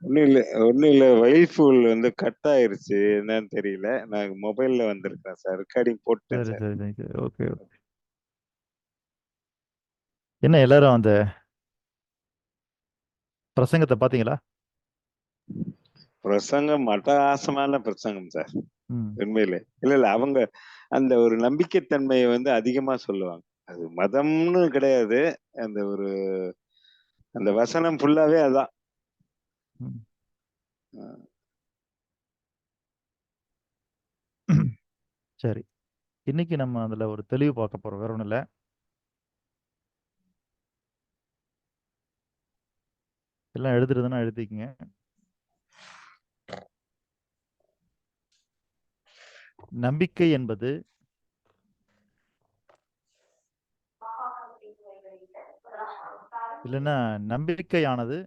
ஒண்ணும் இல்ல. வைஃபுல் வந்து கட் ஆயிருச்சு. என்னன்னு தெரியல. நான் மொபைல்ல வந்திருக்கேன் சார். ரெக்கார்டிங் போட்டுட்டேன் சரி சார். சரி சரி சரி. ஓகே. என்ன எல்லாரும் அந்த பிரசங்கத்தை பாத்தீங்களா? பிரசங்கம் அட்டகாசமான பிரசங்கம் சார். ம். உண்மையிலே. இல்ல. அவங்க அந்த ஒரு நம்பிக்கைத்தன்மைய வந்து அதிகமா சொல்லுவாங்க. அது மதம்னு கிடையாது. அந்த ஒரு அந்த வசனம் ஃபுல்லாவே அதான். ம். அ. சரி. இன்னைக்கு நம்ம அதுல ஒரு தெளிவு பார்க்க போறோம். வேற ஒண்ணும் இல்ல. எல்லாம் எழுதுறதுன்னா எழுதிக்கங்க. நம்பிக்கை என்பது இல்லைன்னா நம்பிக்கையானது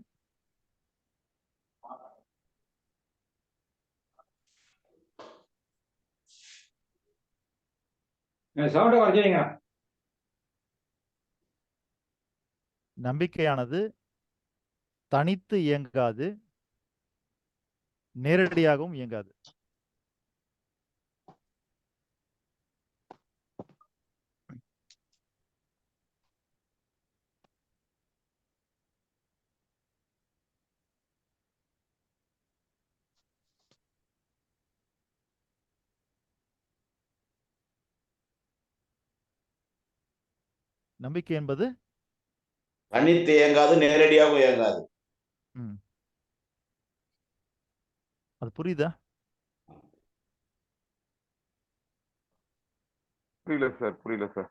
சவுண்ட குறைச்சிங்க. நம்பிக்கையானது தனித்து இயங்காது, நேரடியாகவும் இயங்காது. நம்பிக்கை என்பது தனித்து இயங்காது, நேரடியாகவும் இயங்காது. ம். அது புரியுதா? புரியல சார்.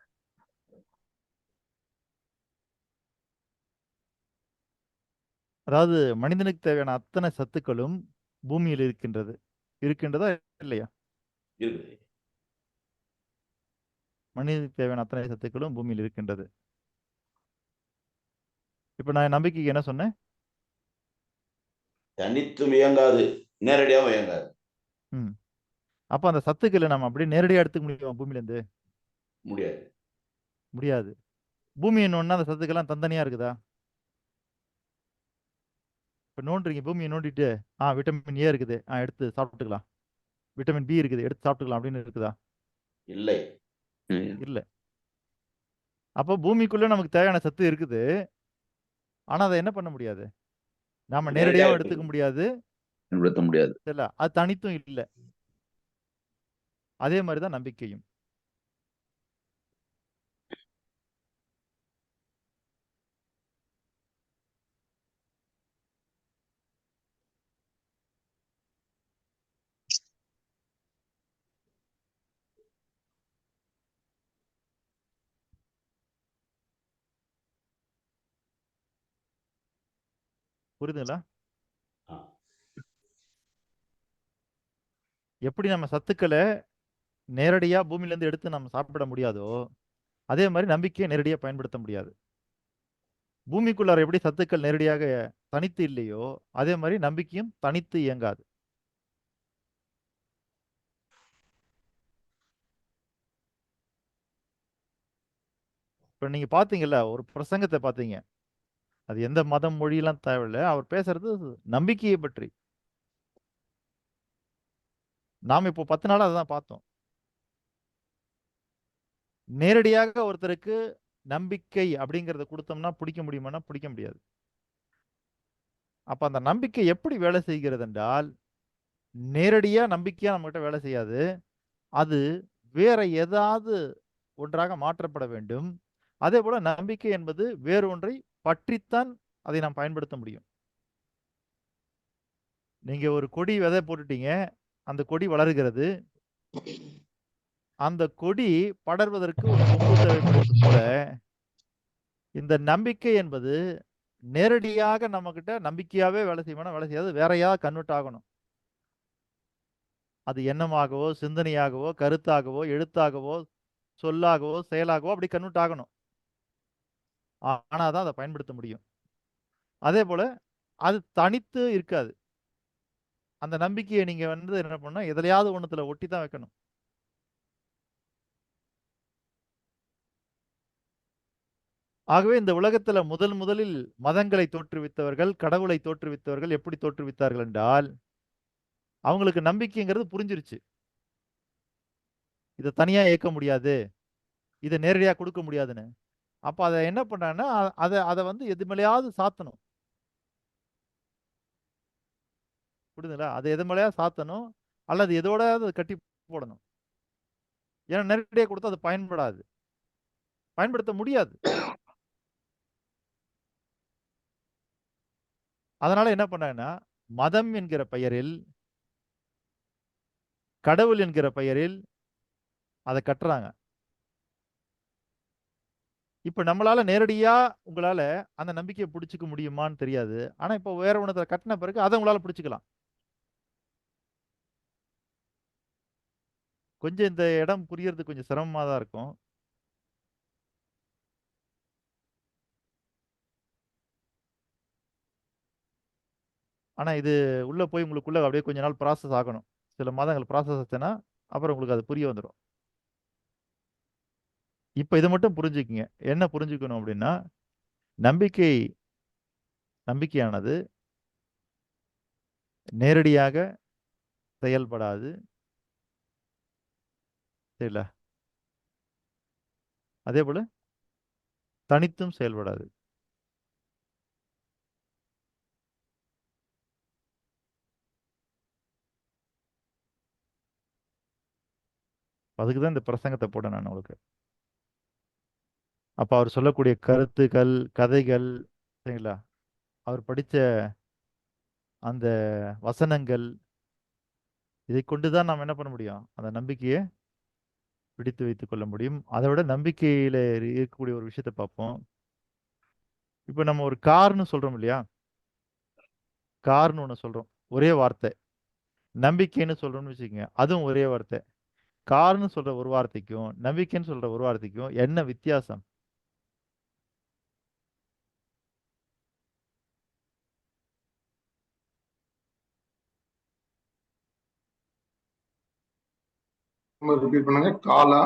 அதாவது மனிதனுக்கு தேவையான அத்தனை சத்துக்களும் பூமியில் இருக்கின்றதா இல்லையா? இருக்குது. மனிதனுக்கு தேவையான அத்தனை சத்துக்களும் பூமியில் இருக்கின்றது. இப்ப நான் நம்பிக்கைக்கு என்ன சொன்னேன்? தனித்தும் இயங்காது, நேரடியாகவும் இயங்காது. ம். அப்ப அந்த சத்துக்களை நம்ம அப்படியே நேரடியா எடுத்துக்க முடியுமா பூமியில இருந்து? முடியாது. முடியாது. பூமி என்னொன்னா அந்த சத்துக்கெல்லாம் தனித்தனியா இருக்குதா? இப்ப நோண்டுறீங்க, பூமியை நோண்டிட்டு விட்டமின் ஏ இருக்குது, எடுத்து சாப்பிட்டுக்கலாம். விட்டமின் பி இருக்குது, எடுத்து சாப்பிட்டுக்கலாம் அப்படின்னு இருக்குதா? இல்லை. இல்ல. அப்போ பூமிக்குள்ள நமக்கு தேவையான சத்து இருக்குது. ஆனா அதை என்ன பண்ண முடியாது? நாம நேரடியாவும் எடுத்துக்க முடியாது. பயன்படுத்த முடியாது. இல்ல, அது தனித்தும் இல்ல. அதே மாதிரிதான் நம்பிக்கையும். புரியுதுங்களா? எப்படி நம்ம சத்துக்களை நேரடியா பூமியில இருந்து எடுத்து நம்ம சாப்பிட முடியாதோ, அதே மாதிரி நம்பிக்கையை நேரடியா பயன்படுத்த முடியாது. பூமிக்குள்ளார எப்படி சத்துக்கள் நேரடியாக தனித்து இல்லையோ, அதே மாதிரி நம்பிக்கையும் தனித்து இயங்காது. இப்ப நீங்க பாத்தீங்கல்ல, ஒரு பிரசங்கத்தை பாத்தீங்க. அது எந்த மதம் மொழியெல்லாம் தேவையில்ல. அவர் பேசுறது நம்பிக்கையை பற்றி. நாம இப்போ 10 நாளா அதான் பார்த்தோம். நேரடியாக ஒருத்தருக்கு நம்பிக்கை அப்படிங்கறத கொடுத்தோம்னா பிடிக்க முடியுமானா பிடிக்க முடியாது. அப்ப அந்த நம்பிக்கை எப்படி வேலை செய்கிறது என்றால், நேரடியா நம்பிக்கையா நம்மகிட்ட வேலை செய்யாது. அது வேற ஏதாவது ஒன்றாக மாற்றப்பட வேண்டும். அதே போல நம்பிக்கை என்பது வேறு ஒன்றை பற்றித்தான் அதை நாம் பயன்படுத்த முடியும். நீங்க ஒரு கொடி விதை போட்டுட்டீங்க, அந்த கொடி வளர்கிறது. அந்த கொடி படர்வதற்கு ஒரு கொம்பு தேவைப்படுவது போல, இந்த நம்பிக்கை என்பது நேரடியாக நம்மகிட்ட நம்பிக்கையாவே வேலை செய்யுமானா வேலை செய்யாது. வேற ஏதாவது கன்வெர்ட் ஆகணும். அது எண்ணமாகவோ, சிந்தனையாகவோ, கருத்தாகவோ, எழுத்தாகவோ, சொல்லாகவோ, செயலாகவோ அப்படி கன்வெர்ட் ஆகணும். ஆனா தான் அதை பயன்படுத்த முடியும். அதே போல அது தனித்து இருக்காது. அந்த நம்பிக்கையை நீங்க வந்து என்ன பண்ணணும், எதுலயாவது ஒண்ணுத்துல ஒட்டி தான் வைக்கணும். ஆகவே இந்த உலகத்துல முதலில் மதங்களை தோற்றுவித்தவர்கள், கடவுளை தோற்றுவித்தவர்கள் எப்படி தோற்றுவித்தார்கள் என்றால், அவங்களுக்கு நம்பிக்கைங்கிறது புரிஞ்சிருச்சு. இத தனியா இயக்க முடியாது. இத நேரடியா குடுக்க முடியாதுன்னு. அப்ப அத என்ன பண்றாங்கன்னா, அத வந்து எது மேலயாவது சாத்தணும். புரியுதுங்களா? அத எது மேலயாவது சாத்தணும். அல்லது எதோடயாவது அத கட்டி போடணும். ஏன்னா நேரடியா குடுத்தா அது பயன்படாது. பயன்படுத்த முடியாது. அதனால என்ன பண்ணாங்கன்னா, மதம் என்கிற பெயரில், கடவுள் என்கிற பெயரில் அத கட்டுறாங்க. இப்ப நம்மளால நேரடியா உங்களால அந்த நம்பிக்கைய புடிச்சுக்க முடியுமான்னு தெரியாது. ஆனா இப்ப வேற ஒண்ணத்துல கட்டுன பிறகு அத உங்களால புடிச்சுக்கலாம். கொஞ்சம் இந்த இடம் புரியறது கொஞ்சம் சிரமமா தான் இருக்கும். ஆனா இது உள்ள போய் உங்களுக்குள்ள அப்படியே கொஞ்ச நாள் ப்ராசஸ் ஆகணும். சில மாதங்கள் ப்ராசஸ் ஆச்சுன்னா, அப்புறம் உங்களுக்கு அது புரிய வந்துரும். இப்ப இத மட்டும் புரிஞ்சுக்கங்க. என்ன புரிஞ்சுக்கணும் அப்படின்னா, நம்பிக்கையானது நேரடியாக செயல்படாது. சரிங்களா? அதேபோல தனித்தும் செயல்படாது. அதுக்கு தான் இந்த பிரசங்கத்த போட்டேன் நான் உங்களுக்கு. அப்ப அவர் சொல்லக்கூடிய கருத்துக்கள், கதைகள், சரிங்களா? அவர் படிச்ச அந்த வசனங்கள், இதைக் கொண்டு தான் நாம் என்ன பண்ண முடியும்? அந்த நம்பிக்கைய பிடித்து வைத்துக் கொள்ள முடியும். அதை விட நம்பிக்கையில இருக்கக்கூடிய ஒரு விஷயத்த பார்ப்போம். இப்ப நம்ம ஒரு கார்ன்னு சொல்றோம் இல்லையா? கார்ன்னு ஒண்ணு சொல்றோம். ஒரே வார்த்தை. நம்பிக்கைன்னு சொல்றோம்னு வச்சுக்கங்க. அதுவும் ஒரே வார்த்தை. கார்ன்னு சொல்ற ஒரு வார்த்தைக்கும், நம்பிக்கைன்னு சொல்ற ஒரு வார்த்தைக்கும் என்ன வித்தியாசம்? ரிப்பீட் பண்ணுங்க. காலா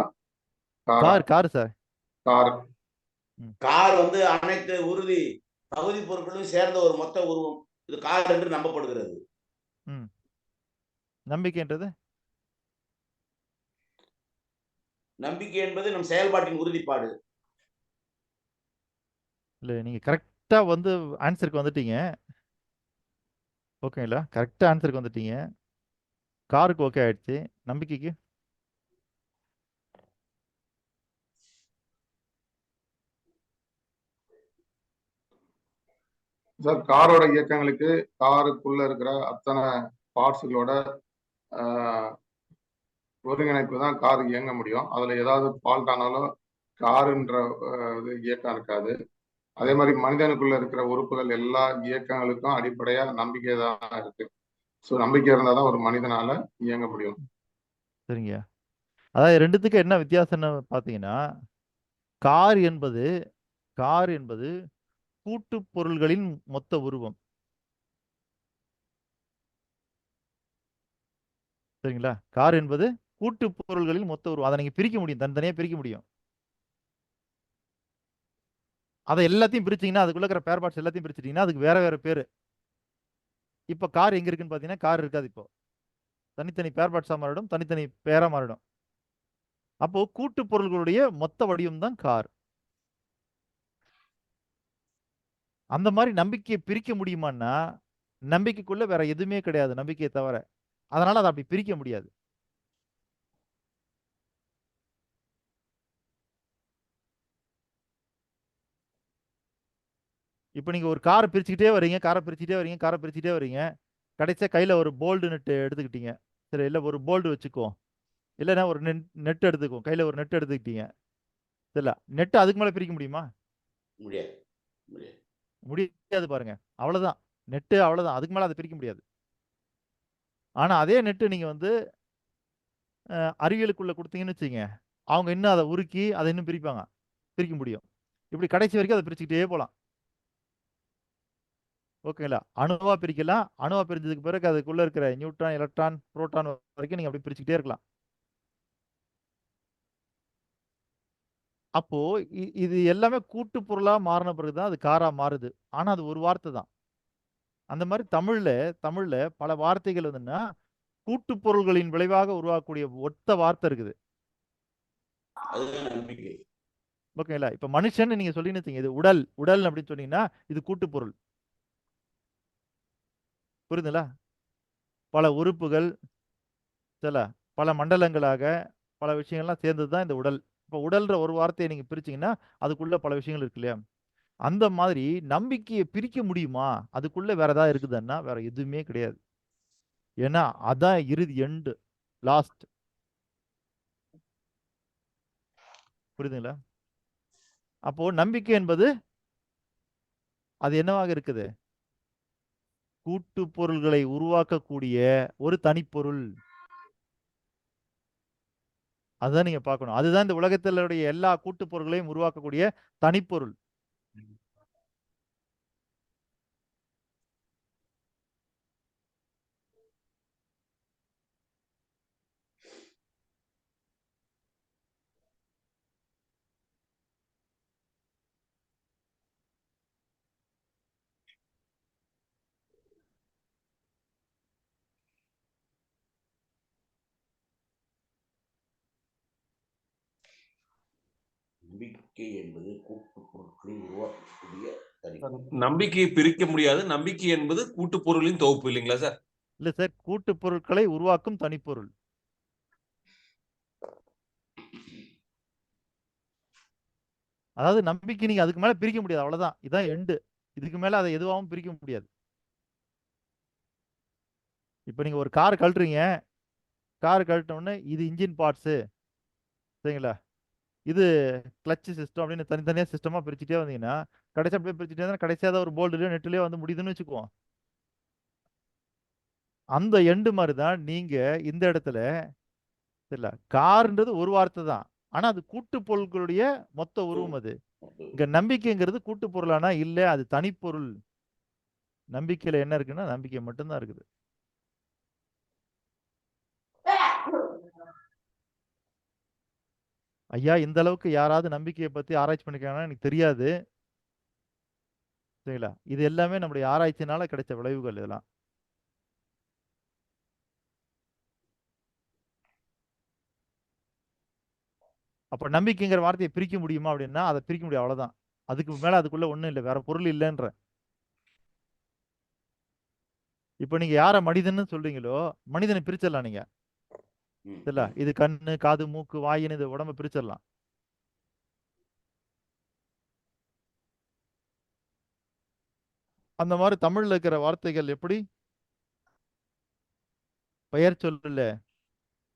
காரா கார் சார். கார் கார் வந்து அனைத்து உறுதி தகுதி பொருட்களும் சேர்ந்த ஒரு மொத்த உருவம். இது கார் என்று நம்பப்படுகிறது. ம். நம்பிக்கைன்றது? நம்பிக்கை என்பது நம் செயல்பாட்டின் உறுதிப்பாடு. இல்ல நீங்க கரெக்ட்டா வந்து ஆன்சருக்கு வந்துட்டீங்க. ஓகேங்களா? கரெக்ட்டா ஆன்சருக்கு வந்துட்டீங்க. காருக்கு ஓகே ஆயிடுச்சு. நம்பிக்கைக்கு? சார், காரோட இயக்கங்களுக்கு காருக்குள்ள இருக்கிற அத்தனை பார்ட்ஸுகளோட ஒருங்கிணைப்பு தான் கார் இயங்க முடியும். அதுல ஏதாவது ஃபால்ட் ஆனாலும் காருன்ற இது இயக்கம் இருக்காது. அதே மாதிரி மனிதனுக்குள்ள இருக்கிற உறுப்புகள் எல்லா இயக்கங்களுக்கும் அடிப்படையா நம்பிக்கை தான் இருக்கு. ஸோ நம்பிக்கை இருந்தால் தான் ஒரு மனிதனால இயங்க முடியும். சரிங்க. அதாவது 2த்துக்கும் என்ன வித்தியாசம்னு பார்த்தீங்கன்னா, கார் என்பது கார் என்பது கூட்டுப் பொருள்களின் மொத்த உருவம். சரிங்களா? கார் என்பது கூட்டுப் பொருள்களின் மொத்த உருவம். அத நீங்க பிரிக்க முடியும். தனித்தனியா பிரிக்க முடியும். அத எல்லாத்தையும் பிரிச்சீங்கன்னா, அதுக்குள்ள இருக்கிற ஸ்பேர் பார்ட்ஸ் எல்லாத்தையும் பிரிச்சுட்டீங்கன்னா, அதுக்கு வேற வேற பேரு. இப்ப கார் எங்க இருக்குன்னு பார்த்தீங்கன்னா, கார் இருக்காது இப்போ. தனித்தனி ஸ்பேர் பார்ட்ஸா மாறிடும். தனித்தனி பேரா மாறிடும். அப்போ கூட்டுப் பொருள்களுடைய மொத்த வடிவம் தான் கார். அந்த மாரி நம்பிக்கைய பிரிக்க முடியுமான்னா, நம்பிக்கைக்குள்ள வேற எதுவுமே கிடையாது நம்பிக்கைய தவிர. அதனால அத அப்படி பிரிக்க முடியாது. இப்ப நீங்க ஒரு கார பிரிச்சுக்கிட்டே வரீங்க, கார பிரிச்சுக்கிட்டே வரீங்க, கார பிரிச்சுக்கிட்டே வரீங்க. கடைசியா கையில ஒரு போல்டு நட் எடுத்துக்கிட்டீங்க. சரி, இல்ல ஒரு போல்டு வச்சுக்குவோம். இல்லன்னா ஒரு நெட் எடுத்துக்குவோம். கையில ஒரு நெட் எடுத்துக்கிட்டீங்க. சரில. நெட் அதுக்கு மேல பிரிக்க முடியுமா? முடியாது. முடியாது. முடியாது பாருங்க. அவ்வளவுதான். நெட் அவ்வளவுதான். அதுக்கு மேல அத பிரிக்க முடியாது. ஆனா அதே நெட் நீங்க வந்து அறிவியலுக்குள்ள குடுத்தீங்கன்னு வச்சுக்கங்க. அவங்க இன்னும் அத உருக்கி அத இன்னும் பிரிப்பாங்க. பிரிக்க முடியும். இப்படி கடைசி வரைக்கும் அத பிரிச்சுக்கிட்டே போலாம். ஓகேங்களா? அணுவா பிரிக்கலாம். அணுவா பிரிஞ்சதுக்கு பிறகு அதுக்குள்ள இருக்கிற நியூட்ரான், எலக்ட்ரான், புரோட்டான் வரைக்கும் நீங்க அப்படி பிரிச்சுக்கிட்டே இருக்கலாம். அப்போ இது எல்லாமே கூட்டு பொருளா மாறின பிறகுதான் அது காரா மாறுது. ஆனா அது ஒரு வார்த்தை தான். அந்த மாதிரி தமிழ்ல பல வார்த்தைகள் வந்துன்னா கூட்டு பொருள்களின் விளைவாக உருவாக்கக்கூடிய ஒத்த வார்த்தை இருக்குது. அதுதான் நம்பிக்கை. ஓகேங்களா? இப்ப மனுஷன் நீங்க சொல்லின்னு இது உடல் உடல் அப்படின்னு சொன்னீங்கன்னா இது கூட்டு பொருள். புரியுதுங்களா? பல உறுப்புகள் சில பல மண்டலங்களாக பல விஷயங்கள்லாம் சேர்ந்தது தான் இந்த உடல். இப்போ உடல்ன்ற ஒரு வார்த்தையை நீங்க பிரிச்சீங்கன்னா அதுக்குள்ள பல விஷயங்கள் இருக்கு இல்லையா? அந்த மாதிரி நம்பிக்கையை பிரிக்க முடியுமா? அதுக்குள்ள வேற ஏதாவது இருக்குதுன்னா வேற எதுவுமே கிடையாது. ஏன்னா அதான் இறுதி எண்டு லாஸ்ட். புரியுதுங்களா? அப்போ நம்பிக்கை என்பது அது என்னவாக இருக்குது? கூட்டு பொருள்களை உருவாக்கக்கூடிய ஒரு தனிப்பொருள். அதுதான் நீங்க பார்க்கணும். அதுதான் இந்த உலகத்திலுடைய எல்லா கூட்டு பொருள்களையும் உருவாக்கக்கூடிய தனிப்பொருள். நம்பிக்கை என்பது கூட்டு பொருட்களை உருவாக்கக்கூடிய தனி. நம்பிக்கையை பிரிக்க முடியாது. நம்பிக்கை என்பது கூட்டு பொருளின் தொகுப்பு இல்லைங்களா சார்? இல்ல சார், கூட்டு பொருட்களை உருவாக்கும் தனிப்பொருள். அதாவது நம்பிக்கை நீங்க அதுக்கு மேல பிரிக்க முடியாது, அவ்வளவுதான். இதான் எண்டு. இதுக்கு மேல அதை எதுவாகவும் பிரிக்க முடியாது. இப்ப நீங்க ஒரு கார் கழட்டுறீங்க, கார் கழட்டின உடனே இது இன்ஜின் பார்ட்ஸு, சரிங்களா, இது கிளச் சிஸ்டம் அப்படின்னு தனித்தனியா சிஸ்டமா பிரிச்சுட்டே வந்தீங்கன்னா கடைசியா அப்படியே பிரிச்சுட்டே இருந்தா கடைசியா தான் ஒரு போல்டுலயோ நெட்லயோ வந்து முடியுதுன்னு வச்சுக்குவோம். அந்த எண்டு மாதிரி தான் நீங்க இந்த இடத்துல தெரியல, கார்ன்றது ஒரு வார்த்தை தான், ஆனா அது கூட்டு பொருட்களுடைய மொத்த உருவம். அது இங்க நம்பிக்கைங்கிறது கூட்டு பொருளானா இல்ல, அது தனிப்பொருள். நம்பிக்கையில என்ன இருக்குன்னா நம்பிக்கை மட்டும்தான் இருக்குது. ஐயா, இந்த அளவுக்கு யாராவது நம்பிக்கையை பத்தி ஆராய்ச்சி பண்ணிருக்காங்கன்னா எனக்கு தெரியாது, சரிங்களா. இது எல்லாமே நம்முடைய ஆராய்ச்சினால கிடைச்ச விளைவுகள் இதெல்லாம். அப்ப நம்பிக்கைங்கிற வார்த்தையை பிரிக்க முடியுமா அப்படின்னா அதை பிரிக்க முடியும், அவ்வளவுதான். அதுக்கு மேல அதுக்குள்ள ஒண்ணும் இல்லை, வேற பொருள் இல்லைன்ற. இப்ப நீங்க யார மனிதன்னு சொல்றீங்களோ மனிதனை பிரிச்சிடலாம் நீங்க, இல்ல, இது கண்ணு காது மூக்கு வாயின்னு இது உடம்ப பிரிச்சிடலாம். அந்த மாதிரி தமிழ்ல இருக்கிற வார்த்தைகள் எப்படி பெயர் சொல்லல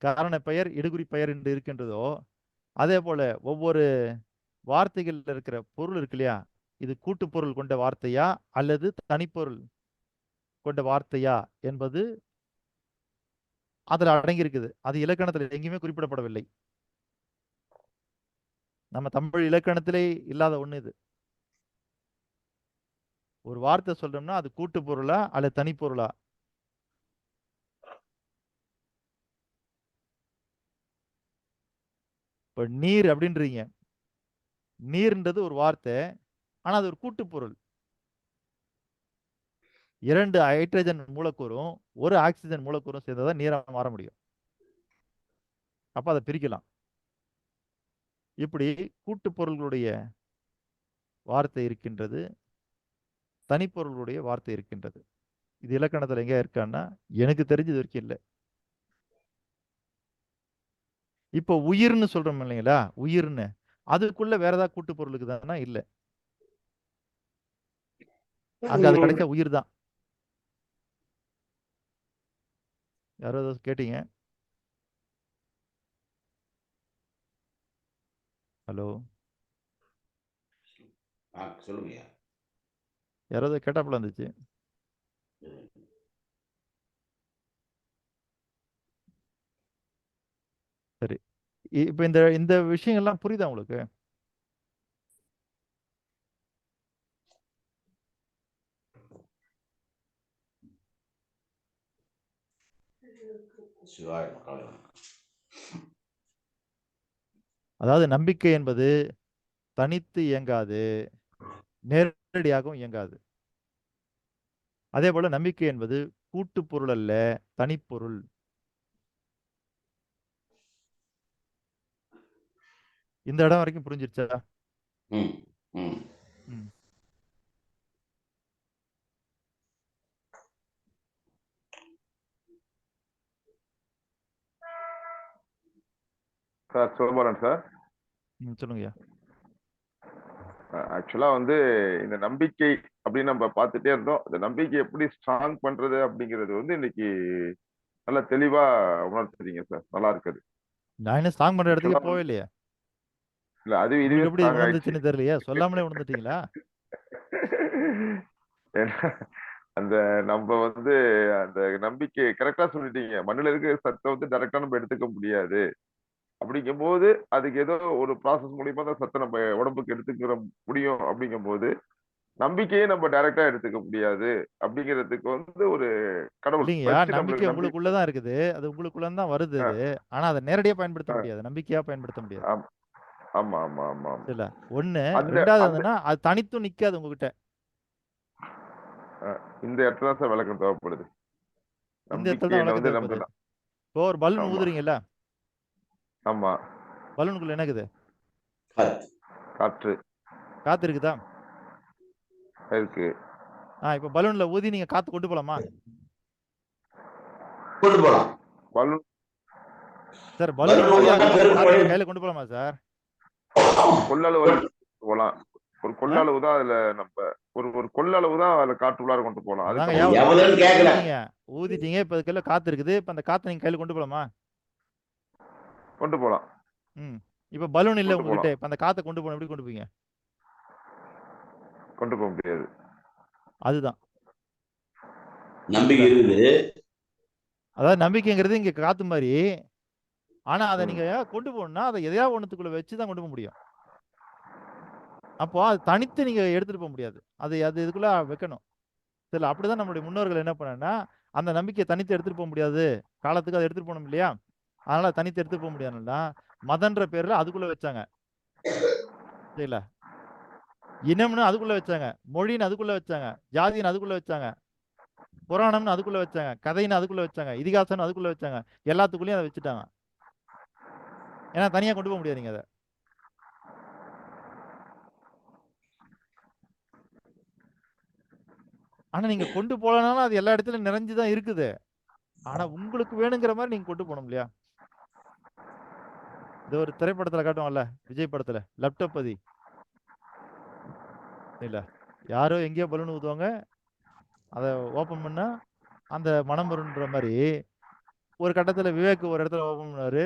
காரண பெயர் இடுகுறி பெயர் என்று இருக்கின்றதோ, அதே போல ஒவ்வொரு வார்த்தைகள்ல இருக்கிற பொருள் இருக்கு இல்லையா, இது கூட்டு பொருள் கொண்ட வார்த்தையா அல்லது தனிப்பொருள் கொண்ட வார்த்தையா என்பது அதுல அடங்கி இருக்குது. அது இலக்கணத்துல எங்கேயுமே குறிப்பிடப்படவில்லை. நம்ம தமிழ் இலக்கணத்திலே இல்லாத ஒண்ணு இது. ஒரு வார்த்தை சொல்றோம்னா அது கூட்டு பொருளா அல்லது தனிப்பொருளா? இப்ப நீர் அப்படின்றீங்க, நீர்ன்றது ஒரு வார்த்தை, ஆனா அது ஒரு கூட்டு பொருள். 2 ஹைட்ரஜன் மூலக்கூறும் 1 ஆக்சிஜன் மூலக்கூறும் சேர்ந்ததான் நீரா மாற முடியும். அப்ப அதை பிரிக்கலாம். இப்படி கூட்டு பொருள்களுடைய வார்த்தை இருக்கின்றது, தனிப்பொருளுடைய வார்த்தை இருக்கின்றது. இது இலக்கணத்துல எங்க இருக்கான்னா எனக்கு தெரிஞ்சது வரைக்கும் இல்லை. இப்போ உயிர்னு சொல்றோம் இல்லைங்களா, உயிர்னு அதுக்குள்ள வேற ஏதாவது கூட்டு பொருள் இருக்குதான்னா இல்ல, அங்க அது கிடைச்ச உயிர் தான். யாரோ ஏதாவது கேட்டீங்க? ஹலோ, சொல்லுங்க. யாராவது கேட்டாப்புல இருந்துச்சு. சரி, இப்ப இந்த இந்த விஷயங்கள்லாம் புரியுதா உங்களுக்கு? அதாவது நம்பிக்கை என்பது தனித்து இயங்காது, நேரடியாகவும் இயங்காது. அதே போல நம்பிக்கை என்பது கூட்டு பொருள் அல்ல, தனிப்பொருள். இந்த இடம் வரைக்கும் புரிஞ்சிருச்சா? ம் ம் ம். Sir Sivabalan sir. சொல்லுங்கய்யா. ஆக்சுவலா வந்து இந்த நம்பிக்கை அப்படின்னு நம்ம பார்த்துட்டே இருந்தோம். இந்த நம்பிக்கை எப்படி ஸ்ட்ராங் பண்றது அப்படிங்கிறது வந்து இன்னைக்கு நல்லா தெளிவா உணர்த்துறீங்க சார். நல்லா இருக்குது. நான் என்ன ஸ்ட்ராங் பண்ற இடத்துக்கே ஆக்சுவலா போவே இல்லையா? இல்ல அது இதுவே உங்களுக்கு எப்படி ஸ்ட்ராங் ஆயிடுச்சு. உணர்ந்துச்சுன்னு தெரியலையா? சொல்லாமலே உணர்ந்துட்டீங்களா? ஏன்னா அந்த நம்ம வந்து அந்த நம்பிக்கை கரெக்டா சொல்லிட்டீங்க. மண்ணுல இருக்கிற சத்தை வந்து டைரக்டா நம்ம எடுத்துக்க முடியாது. அப்படிங்கும் போது அதுக்கு ஏதோ ஒரு ப்ராசஸ் மூலியமா தான் சத்தை நம்ம உடம்புக்கு எடுத்துக்கிற முடியும். அப்படிங்கும் போது நம்பிக்கையே நம்ம டைரக்டா எடுத்துக்க முடியாது அப்படிங்கிறதுக்கு வந்து ஒரு கடவுள் இல்லைங்கய்யா, வச்சு நம்பிக்கை நம்மளுக்கு உங்களுக்குள்ளதான் இருக்குது. அது உங்களுக்குள்ள தான் வருது அது. ஆனா அதை நேரடியா பயன்படுத்த முடியாது, நம்பிக்கையா பயன்படுத்த முடியாது. ஆமா ஆமா ஆமா ஆமா ஆமா. இல்ல ஒண்ணு. அந்த ரெண்டாவது அந்த என்னன்னா, அது தனித்தும் நிக்காது உங்ககிட்ட. இந்த இடத்துல தான் சார் விளக்கம் தேவைப்படுது. இந்த இடத்துல தான் நம்பிக்கையில விளக்கம் வந்து தேவைப்படுது. நம்ம இப்போ ஒரு பலூன் ஆமா ஊதுறீங்கல்ல, ஆமா பலூனுக்குள்ள என்ன இருக்குது? காத்து. காற்று காத்து இருக்குதா? இருக்கு. இப்ப பலூன்ல ஊதி நீங்க காத்து கொண்டு போலாமா? கொண்டு போலாம். பலூன் சார் பலூன் பலூன் ஊதி ஊதுனா அதுக்குள்ள பெரும் காத்து பலூன். கையில கொண்டு போலாமா சார்? கொள்ளளவு போலாம். ஒரு கொள்ளளவு தான் அதுல நம்ம ஒரு கொள்ளளவு தான் அதுல காற்று உள்ளார கொண்டு போலாம். அதாங்க அதுக்கு ஒரு எவ்வளவுன்னு பலூன் கேட்கல. ஊதிட்டீங்க. இப்ப அதுக்குள்ள காத்து இருக்குது. இப்ப அந்த காத்தை நீங்க கையில கொண்டு போலாமா? கொண்டு போலாம். இப்ப பலூன் இல்ல கொண்டு உங்ககிட்ட. போலாம். இப்ப அந்த காத்தை கொண்டு போன எப்படி கொண்டு போவீங்க? கொண்டு போக முடியாது. அதுதான் நம்பிக்கை இருக்குது. அதாவது நம்பிக்கைங்கிறது இங்க காத்து மாதிரி. ஆனா அதை நீங்க கொண்டு போகணும்னா அதை எதையாவது ஒண்ணுத்துக்குள்ள வச்சுதான் கொண்டு போக முடியும். அப்போ அது தனித்து நீங்க எடுத்துட்டு போக முடியாது. அது இதுக்குள்ள வைக்கணும். சரி, அப்படிதான் நம்மளுடைய முன்னோர்கள் என்ன பண்ணாங்கன்னா, அந்த நம்பிக்கையை தனித்து எடுத்துட்டு போக முடியாது, காலத்துக்கு அதை எடுத்துட்டு போகணும் இல்லையா? அதனால தனித்து எடுத்துட்டு போக முடியாதுன்னா மதன்ற பேர்ல அதுக்குள்ள வச்சாங்க. சரிங்களா? இனம்னு அதுக்குள்ள வச்சாங்க, மொழின்னு அதுக்குள்ள வச்சாங்க, ஜாதின்னு அதுக்குள்ள வச்சாங்க, புராணம்னு அதுக்குள்ள வச்சாங்க, கதைன்னு அதுக்குள்ள வச்சாங்க, இதிகாசம்னு அதுக்குள்ள வச்சாங்க. எல்லாத்துக்குள்ளேயும் அதை வச்சுட்டாங்க. ஏன்னா தனியா கொண்டு போக முடியாது நீங்க அதை. ஆனா நீங்க கொண்டு போலனாலும் அது எல்லா இடத்துலயும் நிறைஞ்சுதான் இருக்குது. ஆனா உங்களுக்கு வேணுங்கிற மாதிரி நீங்க கொண்டு போகணும் இல்லையா? இது ஒரு திரைப்படத்துல காட்டுவாங்கல்ல, விஜய் படத்துல, லப்டப்பதி இல்ல, யாரோ எங்கேயோ பலூன் ஊதுவாங்க, அதை ஓபன் பண்ணா அந்த மனம் வரும்ன்ற மாதிரி ஒரு கட்டத்துல விவேக் ஒரு இடத்துல ஓபன் பண்ணாரு.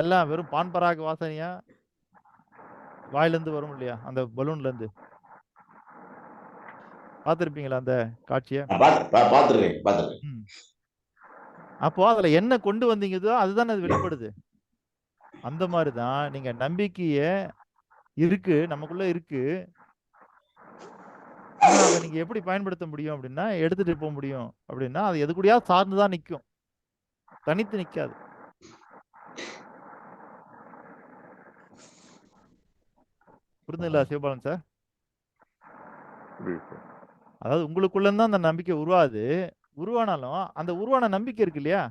எல்லாம் வெறும் பான் பராக் வாசனையா வாயில இருந்து வரும் இல்லையா, அந்த பலூன்ல இருந்து. பார்த்திருப்பீங்களா அந்த காட்சிய? பாத்துருக்கேன். அப்போ அதுல என்ன கொண்டு வந்தீங்கதோ அதுதான் அது வெளிப்படுது. அந்த மாதிரிதான் நீங்க நம்பிக்கைய இருக்கு, நமக்குள்ள இருக்கு. ஆனா அதை நீங்க எப்படி பயன்படுத்த முடியும் அப்படின்னா, எடுத்துட்டு போக முடியும் அப்படின்னா, அது எது கூடயா சார்ந்துதான் நிக்கும், தனித்து நிக்காது. புரிஞ்சுங்களா சிவபாலன் சார்? அதாவது உங்களுக்குள்ள தான் அந்த நம்பிக்கை உருவாது. உருவானாலும் அந்த உருவான நம்பிக்கை இருக்கு இல்லையா,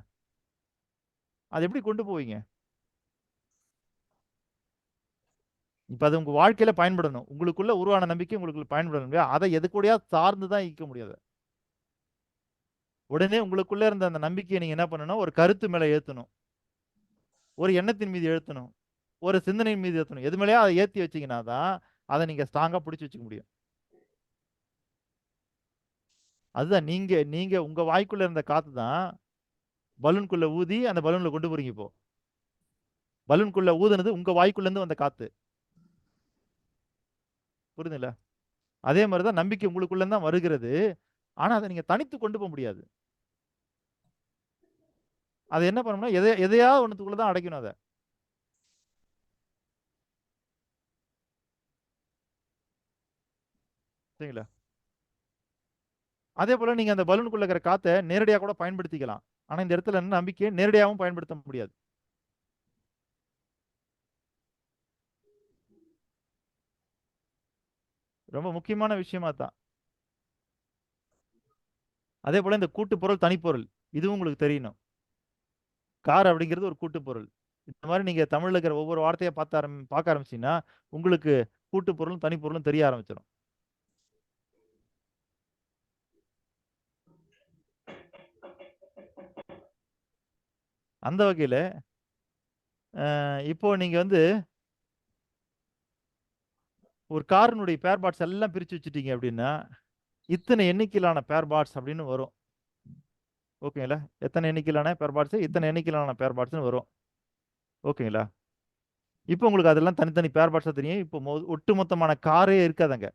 அது எப்படி கொண்டு போவீங்க? இப்ப அது உங்க வாழ்க்கையில பயன்படணும். உங்களுக்குள்ள உருவான நம்பிக்கை உங்களுக்கு பயன்படணும் இல்லையா? அதை எது கூடயா சார்ந்துதான் ஈக்க முடியாது. உடனே உங்களுக்குள்ள இருந்த அந்த நம்பிக்கையை நீங்க என்ன பண்ணணும், ஒரு கருத்து மேல ஏத்தணும், ஒரு எண்ணத்தின் மீது ஏத்தணும், ஒரு சிந்தனையின் மீது ஏத்தணும். எது மேலயா அதை ஏத்தி வச்சீங்கன்னா தான் அதை நீங்க ஸ்ட்ராங்கா பிடிச்சு வச்சுக்க முடியும். அதுதான் நீங்க உங்க வாய்க்குள்ள இருந்த காத்து தான் பலூனுக்குள்ள ஊதி அந்த பலூன்ல கொண்டு போறீங்க. இப்போ பலூனுக்குள்ள ஊதுனது உங்க வாய்க்குள்ள இருந்து வந்த காத்து. புரியுதுல்ல? அதே மாதிரிதான் நம்பிக்கை உங்களுக்குள்ள தான் வருகிறது. ஆனா அதை நீங்க தனித்து கொண்டு போக முடியாது. அது என்ன பண்ணணும்னா எதையாவது ஒண்ணுத்துக்குள்ள தான் அடைக்கணும் அதை. சரிங்களா? அதே போல நீங்க அந்த பலூனுக்குள்ள இருக்கிற காத்தை நேரடியா கூட பயன்படுத்திக்கலாம். ஆனா இந்த இடத்துல என்ன, நம்பிக்கையை நேரடியாகவும் பயன்படுத்த முடியாது. ரொம்ப முக்கியமான விஷயமா தான். அதே போல இந்த கூட்டுப்பொருள் தனிப்பொருள் இதுவும் உங்களுக்கு தெரியணும். கார் அப்படிங்கிறது ஒரு கூட்டுப்பொருள். இந்த மாதிரி நீங்க தமிழ்ல இருக்கிற ஒவ்வொரு வார்த்தையை பார்க்க ஆரம்பிச்சீங்கன்னா உங்களுக்கு கூட்டுப்பொருளும் தனிப்பொருளும் தெரிய ஆரம்பிச்சிடும். அந்த வகையில இப்போ நீங்க வந்து ஒரு காரினுடைய பேர் பார்ட்ஸ் எல்லாம் பிரிச்சு வச்சுட்டீங்க அப்படின்னா இத்தனை எண்ணிக்கையிலான பேர் பார்ட்ஸ் அப்படின்னு வரும். ஓகேங்களா? எத்தனை எண்ணிக்கையிலான பேர் பார்ட்ஸ், இத்தனை எண்ணிக்கையிலான பேர் பார்ட்ஸ்னு வரும். ஓகேங்களா? இப்போ உங்களுக்கு அதெல்லாம் தனித்தனி பேர் பார்ட்ஸா தெரியும். இப்போ ஒட்டுமொத்தமான காரே இருக்காதுங்க.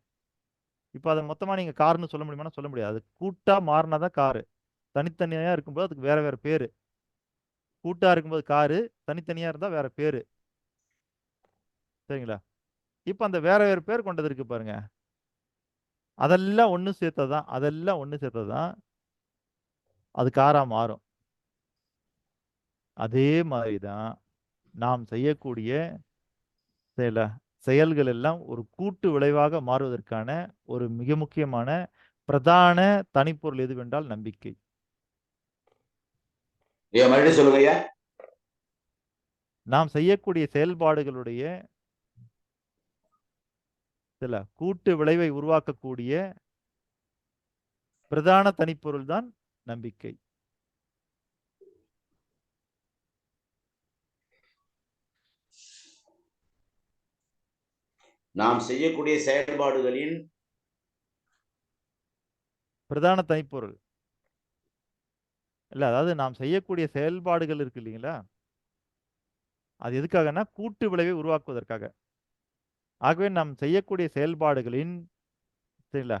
இப்போ அதை மொத்தமா நீங்க கார்னு சொல்ல முடியுமானா சொல்ல முடியாது. அது கூட்டா மாறினாதான் காரு. தனித்தனியா இருக்கும்போது அதுக்கு வேற வேற பேரு. கூட்டா இருக்கும்போது காரு, தனித்தனியா இருந்தா வேற பேரு. சரிங்களா? இப்போ அந்த வேற வேற பேர் கொண்டது இருக்கு பாருங்க. அதெல்லாம் ஒண்ணு சேர்த்ததான் அது காரா மாறும். அதே மாதிரிதான் நாம் செய்யக்கூடிய செயல்கள் எல்லாம் ஒரு கூட்டு விளைவாக மாறுவதற்கான ஒரு மிக முக்கியமான பிரதான தனிப்பொருள் எதுவென்றால் நம்பிக்கை. மறுபடியும் சொல்லுங்க ஐயா. நாம் செய்யக்கூடிய செயல்பாடுகளுடைய கூட்டு விளைவை உருவாக்கக்கூடிய பிரதான தனிப்பொருள் தான் நம்பிக்கை. நாம் செய்யக்கூடிய செயல்பாடுகளின் பிரதான தனிப்பொருள் இல்ல, அதாவது நாம் செய்யக்கூடிய செயல்பாடுகள் இருக்கு இல்லைங்களா, அது எதுக்காகனா கூட்டு விளைவை உருவாக்குவதற்காக. ஆகவே நாம் செய்யக்கூடிய செயல்பாடுகளின் சரிங்களா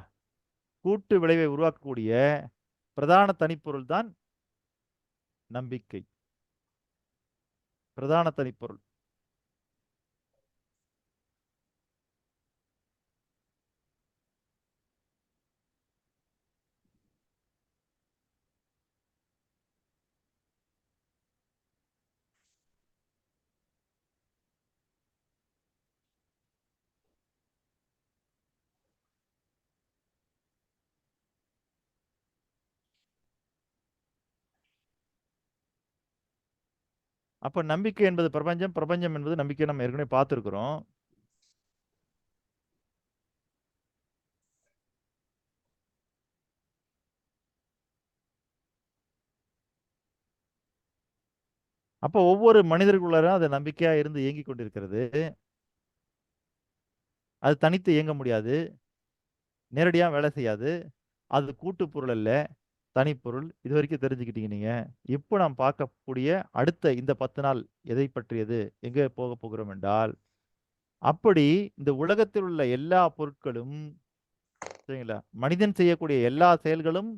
கூட்டு விளைவை உருவாக்கக்கூடிய பிரதான தனிப்பொருள் தான் நம்பிக்கை. பிரதான தனிப்பொருள். அப்ப நம்பிக்கை என்பது பிரபஞ்சம், பிரபஞ்சம் என்பது நம்பிக்கை. நம்ம ஏற்கனவே பார்த்திருக்கிறோம். அப்போ ஒவ்வொரு மனிதர்களுக்கும் அது நம்பிக்கையா இருந்து இயங்கிக் கொண்டிருக்கிறது. அது தனித்து இயங்க முடியாது, நேரடியா வேலை செய்யாது. அது கூட்டு பொருள் அல்ல, தனிப்பொருள். இது வரைக்கும் தெரிஞ்சுக்கிட்டீங்க நீங்க. இப்போ நாம் பார்க்கக்கூடிய அடுத்த இந்த 10 நாள் எதை பற்றியது, எங்கே போக போகிறோம் என்றால், அப்படி இந்த உலகத்தில் உள்ள எல்லா பொருட்களும் சரிங்களா, மனிதன் செய்யக்கூடிய எல்லா செயல்களும்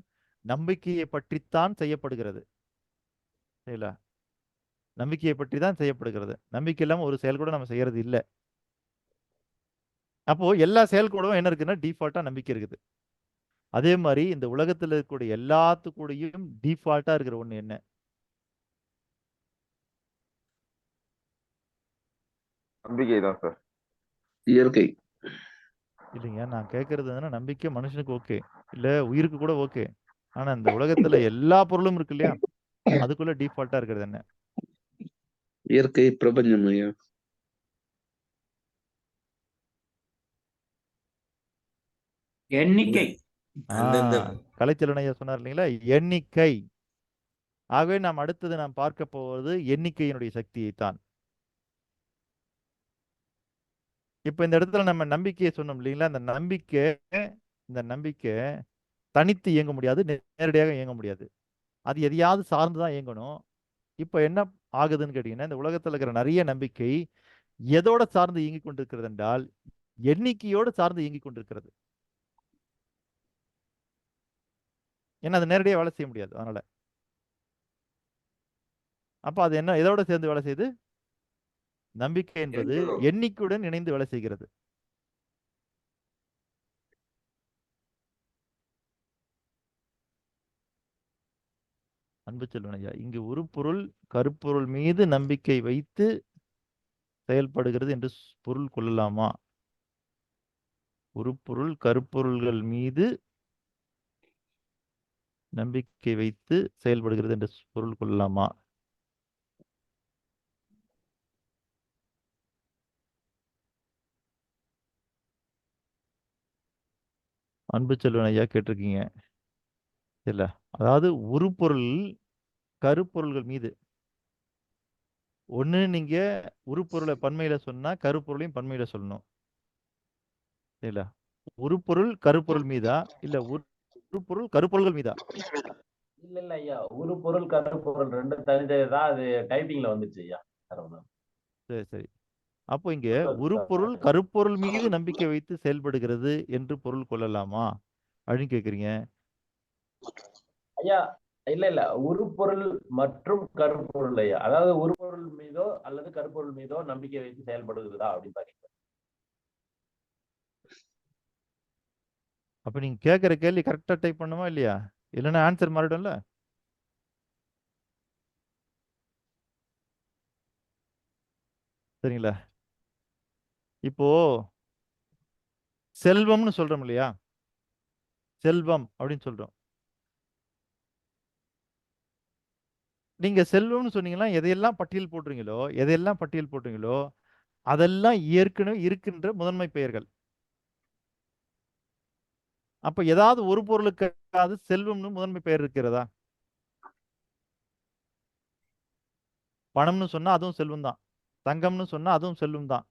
நம்பிக்கையை பற்றித்தான் செய்யப்படுகிறது. சரிங்களா? நம்பிக்கையை பற்றி தான் செய்யப்படுகிறது. நம்பிக்கை இல்லாம ஒரு செயல் கூட நம்ம செய்யறது இல்லை. அப்போ எல்லா செயல் கூடவும் என்ன இருக்குன்னா டிஃபால்ட்டா நம்பிக்கை இருக்குது. அதே மாதிரி இந்த உலகத்தில் இருக்கக்கூடிய எல்லாத்துக்கூடையும் டிஃபால்ட்டா இருக்கிற ஒண்ணு என்ன? நம்பிக்கை தான் சார். இயற்கை. இல்லைங்க, நான் கேட்கறது நம்பிக்கை மனுஷனுக்கு ஓகே, இல்ல உயிருக்கு கூட ஓகே. ஆனா இந்த உலகத்துல எல்லா பொருளும் இருக்கு இல்லையா, அதுக்குள்ள டிஃபால்ட்டா இருக்கிறது என்ன? இயற்கை, பிரபஞ்சம் ஐயா. எண்ணிக்கை. கலைச்செல்வன் ஐயா சொன்னார் இல்லைங்களா, எண்ணிக்கை. ஆகவே நாம் அடுத்தது நாம் பார்க்க போவது எண்ணிக்கையினுடைய சக்தியை தான். இப்ப இந்த இடத்துல நம்ம நம்பிக்கையை சொன்னோம் இல்லைங்களா, இந்த நம்பிக்கை தனித்து இயங்க முடியாது, நேரடியாக இயங்க முடியாது. அது எதையாவது சார்ந்துதான் இயங்கணும். இப்ப என்ன ஆகுதுன்னு கேட்டீங்கன்னா, இந்த உலகத்துல இருக்கிற நிறைய நம்பிக்கை எதோட சார்ந்து இயங்கிக் கொண்டிருக்கிறது என்றால் எண்ணிக்கையோடு சார்ந்து இயங்கிக் கொண்டிருக்கிறது. ஏன்னா அது நேரடியாக வேலை செய்ய முடியாது. அதனால அப்ப அது என்ன எதோட சேர்ந்து வேலை செய்யுது? நம்பிக்கை என்பது எண்ணிக்கையுடன் இணைந்து வேலை செய்கிறது. அன்பு செல்வன் ஐயா, இங்கு ஒரு பொருள் கருப்பொருள் மீது நம்பிக்கை வைத்து செயல்படுகிறது என்று பொருள் கொள்ளலாமா? உருப்பொருள் கருப்பொருள்கள் மீது நம்பிக்கை வைத்து செயல்படுகிறது என்று பொருள் கொள்ளலாமா? அன்பு செல்வன் ஐயா கேட்டிருக்கீங்க. இல்ல, அதாவது உருப்பொருள் கருப்பொருள்கள் மீது. ஒண்ணு நீங்க உருப்பொருளை பன்மையில சொன்னா கருப்பொருளையும் பன்மையில சொல்லணும். இல்ல, உருப்பொருள் கருப்பொருள் மீதா இல்ல உருப்பொருள் கருப்பொருள்கள் மீதா? இல்ல ஐயா, ஒரு பொருள் கருப்பொருள் ரெண்டும் தெரிஞ்சதுதான், அது டைப்பிங்ல வந்துச்சு ஐயா. சரி சரி. அப்போ இங்க உருப்பொருள் கருப்பொருள் மீது நம்பிக்கை வைத்து செயல்படுகிறது என்று பொருள் கொள்ளலாமா அப்படின்னு கேக்குறீங்க. ஐயா இல்ல ஒரு பொருள் மற்றும் கருப்பொருள் ஐயா, அதாவது ஒரு பொருள் மீதோ அல்லது கருப்பொருள் மீதோ நம்பிக்கை வைத்து செயல்படுகிறதா அப்படின்னு பாருங்க. அப்ப நீங்க கேட்கிற கேள்வி கரெக்டா டைப் பண்ணுமா இல்லையா? இல்லைன்னா ஆன்சர் மாறிடும்ல. சரிங்களா? இப்போ செல்வம்னு சொல்றோம் இல்லையா? செல்வம் அப்படின்னு சொல்றோம். நீங்க செல்வம்னு சொன்னீங்கன்னா எதையெல்லாம் பட்டியல் போடுறீங்களோ அதெல்லாம் ஏற்கனவே இருக்கின்ற முதன்மை பெயர்கள். அப்ப ஏதாவது ஒரு பொருளுக்கு செல்வம்னு முதன்மை பெயர் இருக்கிறதா? பணம்னு சொன்னா அதுவும் செல்வம் தான். தங்கம்னு சொன்னா அதுவும் செல்வம் தான்.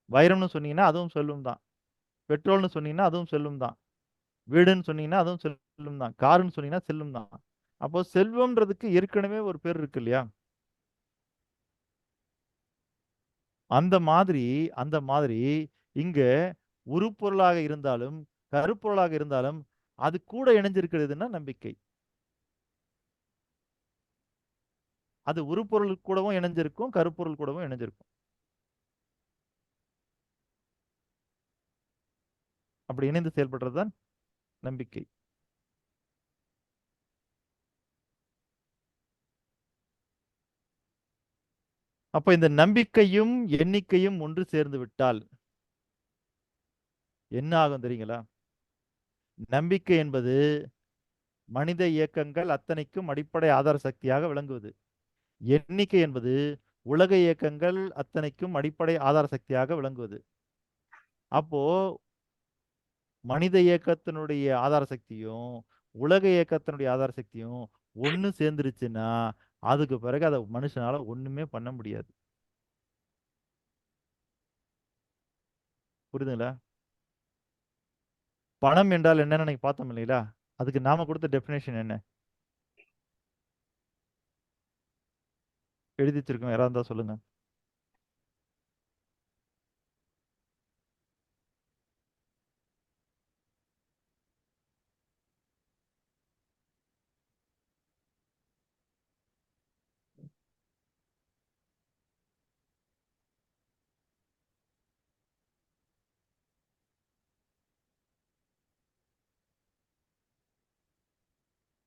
வைரம்னு சொன்னீங்கன்னா அதுவும் செல்வம் தான். பெட்ரோல்னு சொன்னீங்கன்னா அதுவும் செல்வம் தான். வீடுன்னு சொன்னீங்கன்னா அதுவும் செல்வம் தான். காருன்னு சொன்னீங்கன்னா செல்வம் தான். அப்போ செல்வம்ன்றதுக்கு ஏற்கனவே ஒரு பேர் இருக்கு இல்லையா? அந்த மாதிரி இங்க உருப்பொருளாக இருந்தாலும் கருப்பொருளாக இருந்தாலும் அது கூட இணைஞ்சிருக்கிறதுன்னா நம்பிக்கை. அது உருப்பொருள் கூடவும் இணைஞ்சிருக்கும், கருப்பொருள் கூடவும் இணைஞ்சிருக்கும். அப்படி இணைந்து செயல்படுறதுதான் நம்பிக்கை. அப்ப இந்த நம்பிக்கையும் எண்ணிக்கையும் ஒன்று சேர்ந்து விட்டால் என்ன ஆகும் தெரியுங்களா? நம்பிக்கை என்பது மனித இயக்கங்கள் அத்தனைக்கும் அடிப்படை ஆதார சக்தியாக விளங்குவது. எண்ணிக்கை என்பது உலக இயக்கங்கள் அத்தனைக்கும் அடிப்படை ஆதார சக்தியாக விளங்குவது. அப்போ மனித இயக்கத்தினுடைய ஆதார சக்தியும் உலக இயக்கத்தினுடைய ஆதார சக்தியும் ஒண்ணு சேர்ந்துருச்சுன்னா அதுக்கு பிறகு அதை மனுஷனால ஒண்ணுமே பண்ண முடியாது. புரியுதுங்களா? பணம் என்றால் என்னன்னு நீங்க பார்த்தோம் இல்லைங்களா? அதுக்கு நாம கொடுத்த டெபினேஷன் என்ன? எழுதி வச்சிருக்கோம், யாராவது இருந்தா சொல்லுங்க.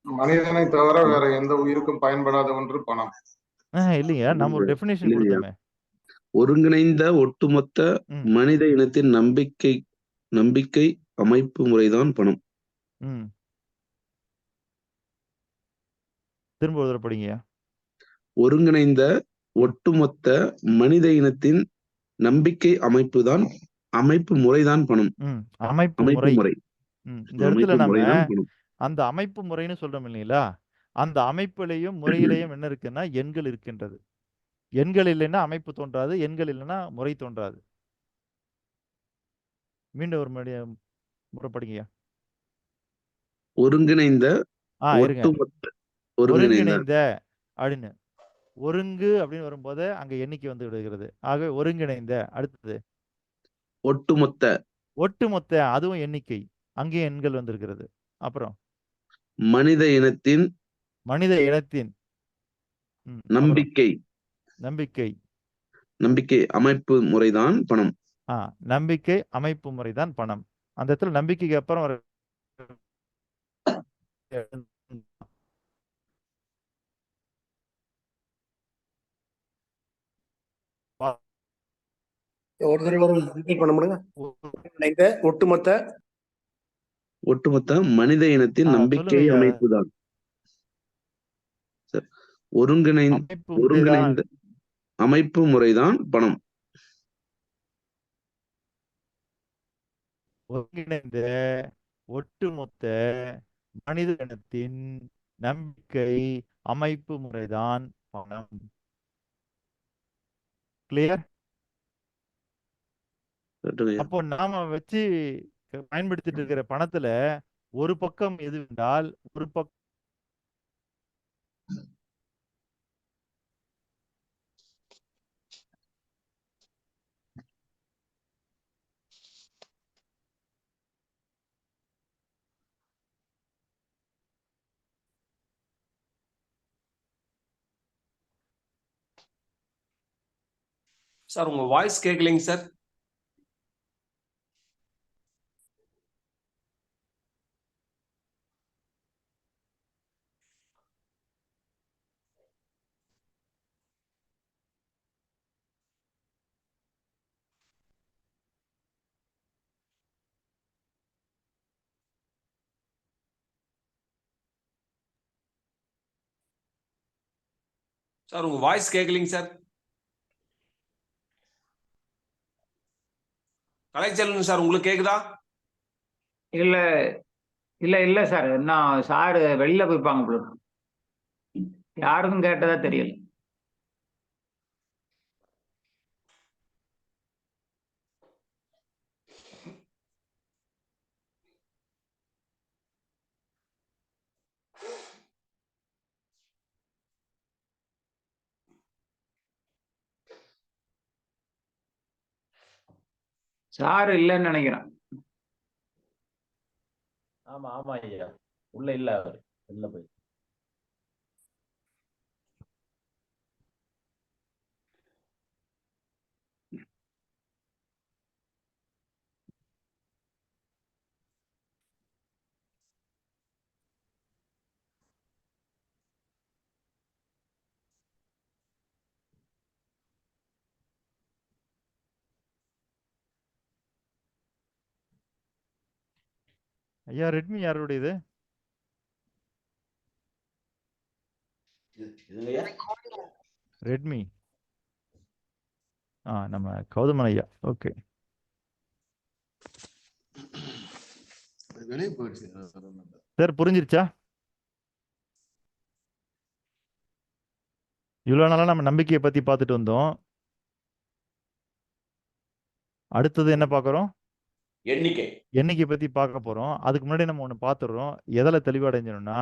மனிதனை தவிர வேற எந்த உயிருக்கும் பயன்படாத ஒன்று பணம். இல்லையா, நம்ம ஒரு டெபினேஷன் இல்லையா? கொடுத்தோமே. ஒருங்கிணைந்த ஒட்டுமொத்த மனித இனத்தின் நம்பிக்கை அமைப்பு முறைதான் பணம். திரும்ப ஒரு தடவை படிங்க. ஒருங்கிணைந்த ஒட்டுமொத்த மனித இனத்தின் நம்பிக்கை அமைப்பு முறைதான் பணம். அமைப்பு முறை. இந்த இடத்துல நம்ம அந்த அமைப்பு முறைன்னு சொல்றோம் இல்லைங்களா? அந்த அமைப்பிலையும் முறையிலையும் என்ன இருக்குன்னா எண்கள் இருக்கின்றது. எண்கள் இல்லைன்னா அமைப்பு தோன்றாது, எண்கள் இல்லைன்னா முறை தோன்றாது. மீண்டும் ஒரு முறை படிங்க. ஒருங்கிணைந்த ஒருங்கிணைந்த அப்படின்னு ஒருங்கு அப்படின்னு வரும்போது அங்க எண்ணிக்கை வந்து விடுகிறது. ஆக ஒருங்கிணைந்த. அடுத்தது ஒட்டுமொத்த, அதுவும் எண்ணிக்கை, அங்கேயும் எண்கள் வந்திருக்கிறது. அப்புறம் மனித இனத்தின் நம்பிக்கை அமைப்பு முறைதான் பணம். நம்பிக்கை அமைப்பு முறைதான் பணம். அந்த இடத்துல நம்பிக்கைக்கு அப்புறம் ஒரு தடவை பண்ண முடியுங்க. இணைந்த ஒட்டுமொத்த மனித இனத்தின் நம்பிக்கை சொல்லுங்க ஐயா. அமைப்புதான். அமைப்பு முறைதான் ஒருங்கிணைந்த அமைப்பு முறைதான் பணம். ஒருங்கிணைந்த ஒட்டுமொத்த மனித இனத்தின் நம்பிக்கை அமைப்பு முறைதான் பணம். கிளியர்? அப்போ நாம வச்சு பயன்படுத்திட்டு இருக்கிற பணத்துல ஒரு பக்கம் எது என்றால் ஒரு பக்கம் சார் உங்க வாய்ஸ் கேட்கலைங்க சார். சார் உங்க வாய்ஸ் கேட்கலைங்க சார். கலைச்செல்வன் சார் உங்களுக்கு கேக்குதா? இல்ல இல்ல இல்ல சார், நான் சார் வெளியில போய்ப்பாங்க போல இருக்கு. யாருக்கும் கேட்டதா தெரியல. சார் இல்லைன்னு நினைக்கிறேன். ஆமா ஆமா ஐயா, உள்ள இல்ல அவரு, வெளில போய். ஐயா ரெட்மி யாருடையது? இதுங்கய்யா ரெட்மி நம்ம கௌதமன் ஐயா. ஓகே, வெளியே போயிடுச்சு. சார் புரிஞ்சிருச்சா? இவ்வளவு நாளா நம்ம நம்பிக்கையை பத்தி பார்த்துட்டு வந்தோம். அடுத்தது என்ன பார்க்குறோம்? எண்ணிக்கை பத்தி பார்க்க போறோம். அதுக்கு முன்னாடி நம்ம ஒண்ணு பார்த்துடுறோம். எதில் தெளிவடைஞ்சணும்னா,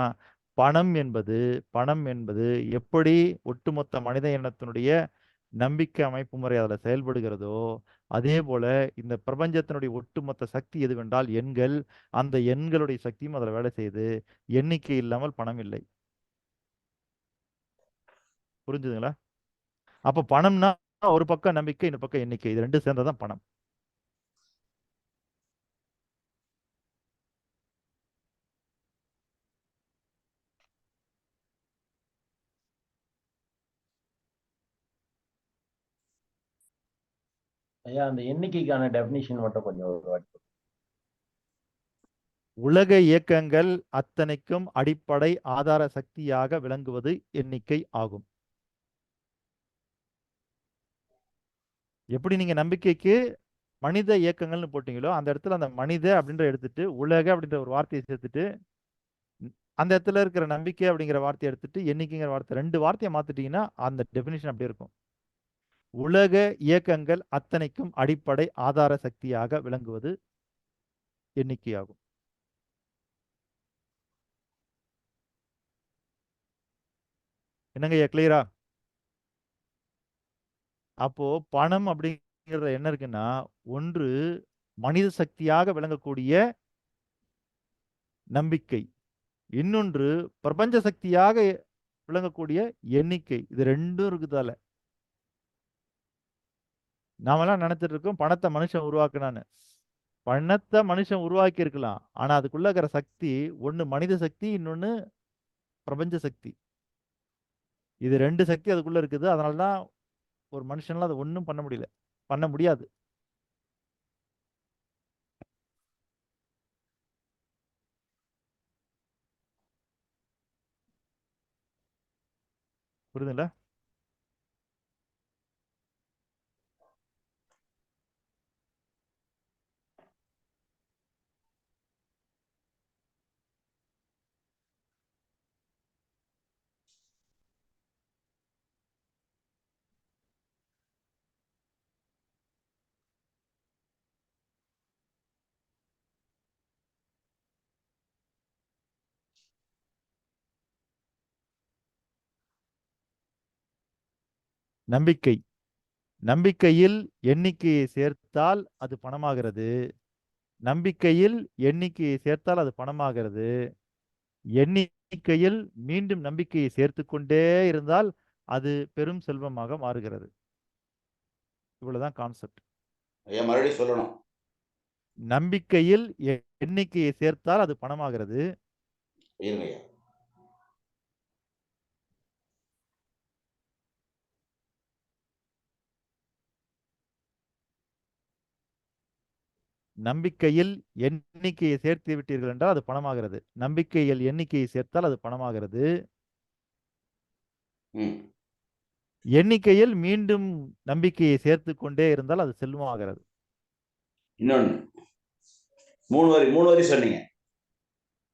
பணம் என்பது எப்படி ஒட்டுமொத்த மனித இனத்தினுடைய நம்பிக்கை அமைப்பு முறை அதில் செயல்படுகிறதோ, அதே போல இந்த பிரபஞ்சத்தினுடைய ஒட்டுமொத்த சக்தி எதுவென்றால் எண்கள். அந்த எண்களுடைய சக்தியும் அதில் வேலை செய்யுது. எண்ணிக்கை இல்லாமல் பணம் இல்லை. புரிஞ்சுதுங்களா? அப்போ பணம்னா ஒரு பக்கம் நம்பிக்கை, இந்த பக்கம் எண்ணிக்கை, இது ரெண்டும் சேர்ந்ததான் பணம். ஐயா அந்த எண்ணிக்கைக்கான டெஃபினிஷன் மட்டும் கொஞ்சம் ஒரு வாட்டி. உலக இயக்கங்கள் அத்தனைக்கும் அடிப்படை ஆதார சக்தியாக விளங்குவது எண்ணிக்கை ஆகும். எப்படி நீங்க நம்பிக்கைக்கு மனித இயக்கங்கள்னு போட்டீங்களோ, அந்த இடத்துல அந்த மனித அப்படின்ற எடுத்துட்டு உலக அப்படின்ற ஒரு வார்த்தையை சேர்த்துட்டு அந்த இடத்துல இருக்கிற நம்பிக்கை அப்படிங்கிற வார்த்தையை எடுத்துட்டு எண்ணிக்கைங்கிற வார்த்தை, ரெண்டு வார்த்தையை மாத்திட்டீங்கன்னா அந்த டெபினிஷன் அப்படியே இருக்கும். உலக இயக்கங்கள் அத்தனைக்கும் அடிப்படை ஆதார சக்தியாக விளங்குவது எண்ணிக்கையாகும். என்னங்க கிளியரா? அப்போ பணம் அப்படிங்கிறத என்ன இருக்குன்னா, ஒன்று மனித சக்தியாக விளங்கக்கூடிய நம்பிக்கை, இன்னொன்று பிரபஞ்ச சக்தியாக விளங்கக்கூடிய எண்ணிக்கை. இது ரெண்டும் இருக்குதால நாமெல்லாம் நினைச்சிட்டு இருக்கோம் பணத்தை மனுஷன் உருவாக்குனான்னு. பணத்தை மனுஷன் உருவாக்கி இருக்கலாம், ஆனா அதுக்குள்ள இருக்கிற சக்தி ஒண்ணு மனித சக்தி, இன்னொன்னு பிரபஞ்ச சக்தி. இது ரெண்டு சக்தி அதுக்குள்ள இருக்குது. அதனாலதான் ஒரு மனுஷன்லாம் அதை ஒன்றும் பண்ண முடியாது. புரியுதுங்களா? நம்பிக்கை. நம்பிக்கையில் எண்ணிக்கையை சேர்த்தால் அது பணமாகிறது. நம்பிக்கையில் எண்ணிக்கையை சேர்த்தால் அது பணமாகிறது. எண்ணிக்கையில் மீண்டும் நம்பிக்கையை சேர்த்துக் கொண்டே இருந்தால் அது பெரும் செல்வமாக மாறுகிறது. இவ்வளவுதான் கான்செப்ட். ஐயா மறுபடியும் சொல்லணும். நம்பிக்கையில் எண்ணிக்கையை சேர்த்தால் அது பணமாகிறது. இருங்க ஐயா. நம்பிக்கையில் எண்ணிக்கையை சேர்த்து விட்டீர்கள் என்றால் அது பணமாகிறது. நம்பிக்கையில் எண்ணிக்கையை சேர்த்தால் அது பணமாகிறது. எண்ணிக்கையில் மீண்டும் நம்பிக்கையை சேர்த்து கொண்டே இருந்தால் அது செல்வமாகிறது. இன்னொன்னு 3 வரி சொன்னீங்க.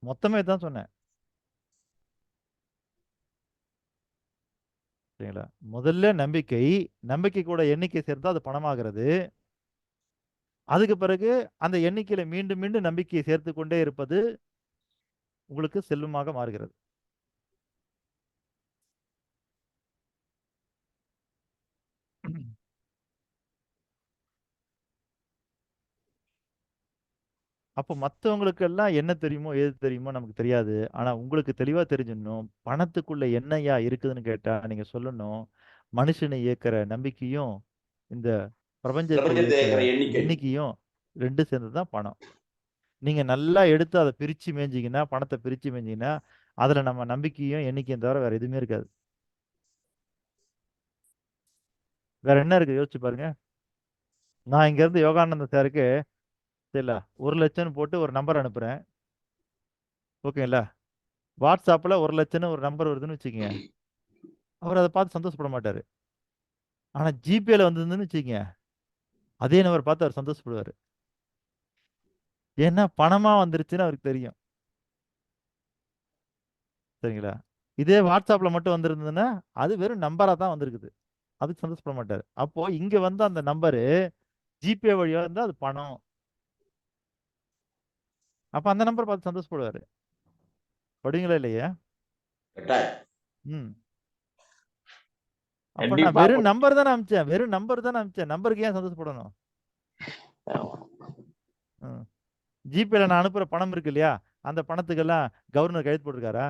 மொத்தமே தான் சொன்னேன். சரிங்களா? முதல்ல நம்பிக்கை கூட எண்ணிக்கை சேர்த்தா அது பணமாகிறது. அதுக்கு பிறகு அந்த எண்ணிக்கையில மீண்டும் மீண்டும் நம்பிக்கையை சேர்த்து கொண்டே இருப்பது உங்களுக்கு செல்வமாக மாறுகிறது. அப்போ மற்றவங்களுக்கு எல்லாம் என்ன தெரியுமோ ஏது தெரியுமோ நமக்கு தெரியாது. ஆனா உங்களுக்கு தெளிவா தெரிஞ்சிடணும். பணத்துக்குள்ள என்னையா இருக்குதுன்னு கேட்டா நீங்க சொல்லணும். மனுஷனை இயக்கிற நம்பிக்கையும் இந்த பிரபஞ்சத்தை இயக்கிற எண்ணிக்கையும் 2 சேர்ந்ததுதான் பணம். நீங்க நல்லா எடுத்து அதை பிரிச்சு மேய்ஞ்சிங்கன்னா, பணத்தை பிரிச்சு மேய்ஞ்சிங்கன்னா, அதுல நம்ம நம்பிக்கையும் எண்ணிக்கையும் தவிர வேற எதுவுமே இருக்காது. வேற என்ன இருக்கு யோசிச்சு பாருங்க. நான் இங்க இருந்து யோகானந்த சாருக்கு சரிங்களா 1 லட்சம்னு போட்டு ஒரு நம்பர் அனுப்புறேன். ஓகேங்களா? வாட்ஸ்அப்ல 1 லட்சம்னு ஒரு நம்பர் வருதுன்னு வச்சுக்கோங்க. அவர் அதை பார்த்து சந்தோஷப்பட மாட்டாரு. ஆனா ஜிபேல வந்ததுன்னு வச்சுக்கோங்க, அதே நம்பர் பார்த்து அவர் சந்தோஷப்படுவாரு. ஏன்னா பணமா வந்துருச்சுன்னு அவருக்கு தெரியும். சரிங்களா? இதே வாட்ஸ்அப்ல மட்டும் வந்திருந்ததுன்னா அது வெறும் நம்பரா தான் வந்திருக்குது. அதுக்கு சந்தோஷப்பட மாட்டாரு. அப்போ இங்க வந்து அந்த நம்பரு ஜிபே வழியா இருந்தா அது பணம். அப்ப அந்த நம்பர் பார்த்து சந்தோஷப்படுவாரு. படுவீங்களா இல்லையா? அப்ப நான் வெறும் நம்பர் தானே அனுப்பிச்சேன். நம்பருக்கு ஏன் சந்தோஷப்படணும்? ஜிபேல நான் அனுப்புற பணம் இருக்கு இல்லையா, அந்த பணத்துக்கெல்லாம் கவர்னர் கையெழுத்து போட்டிருக்காரா?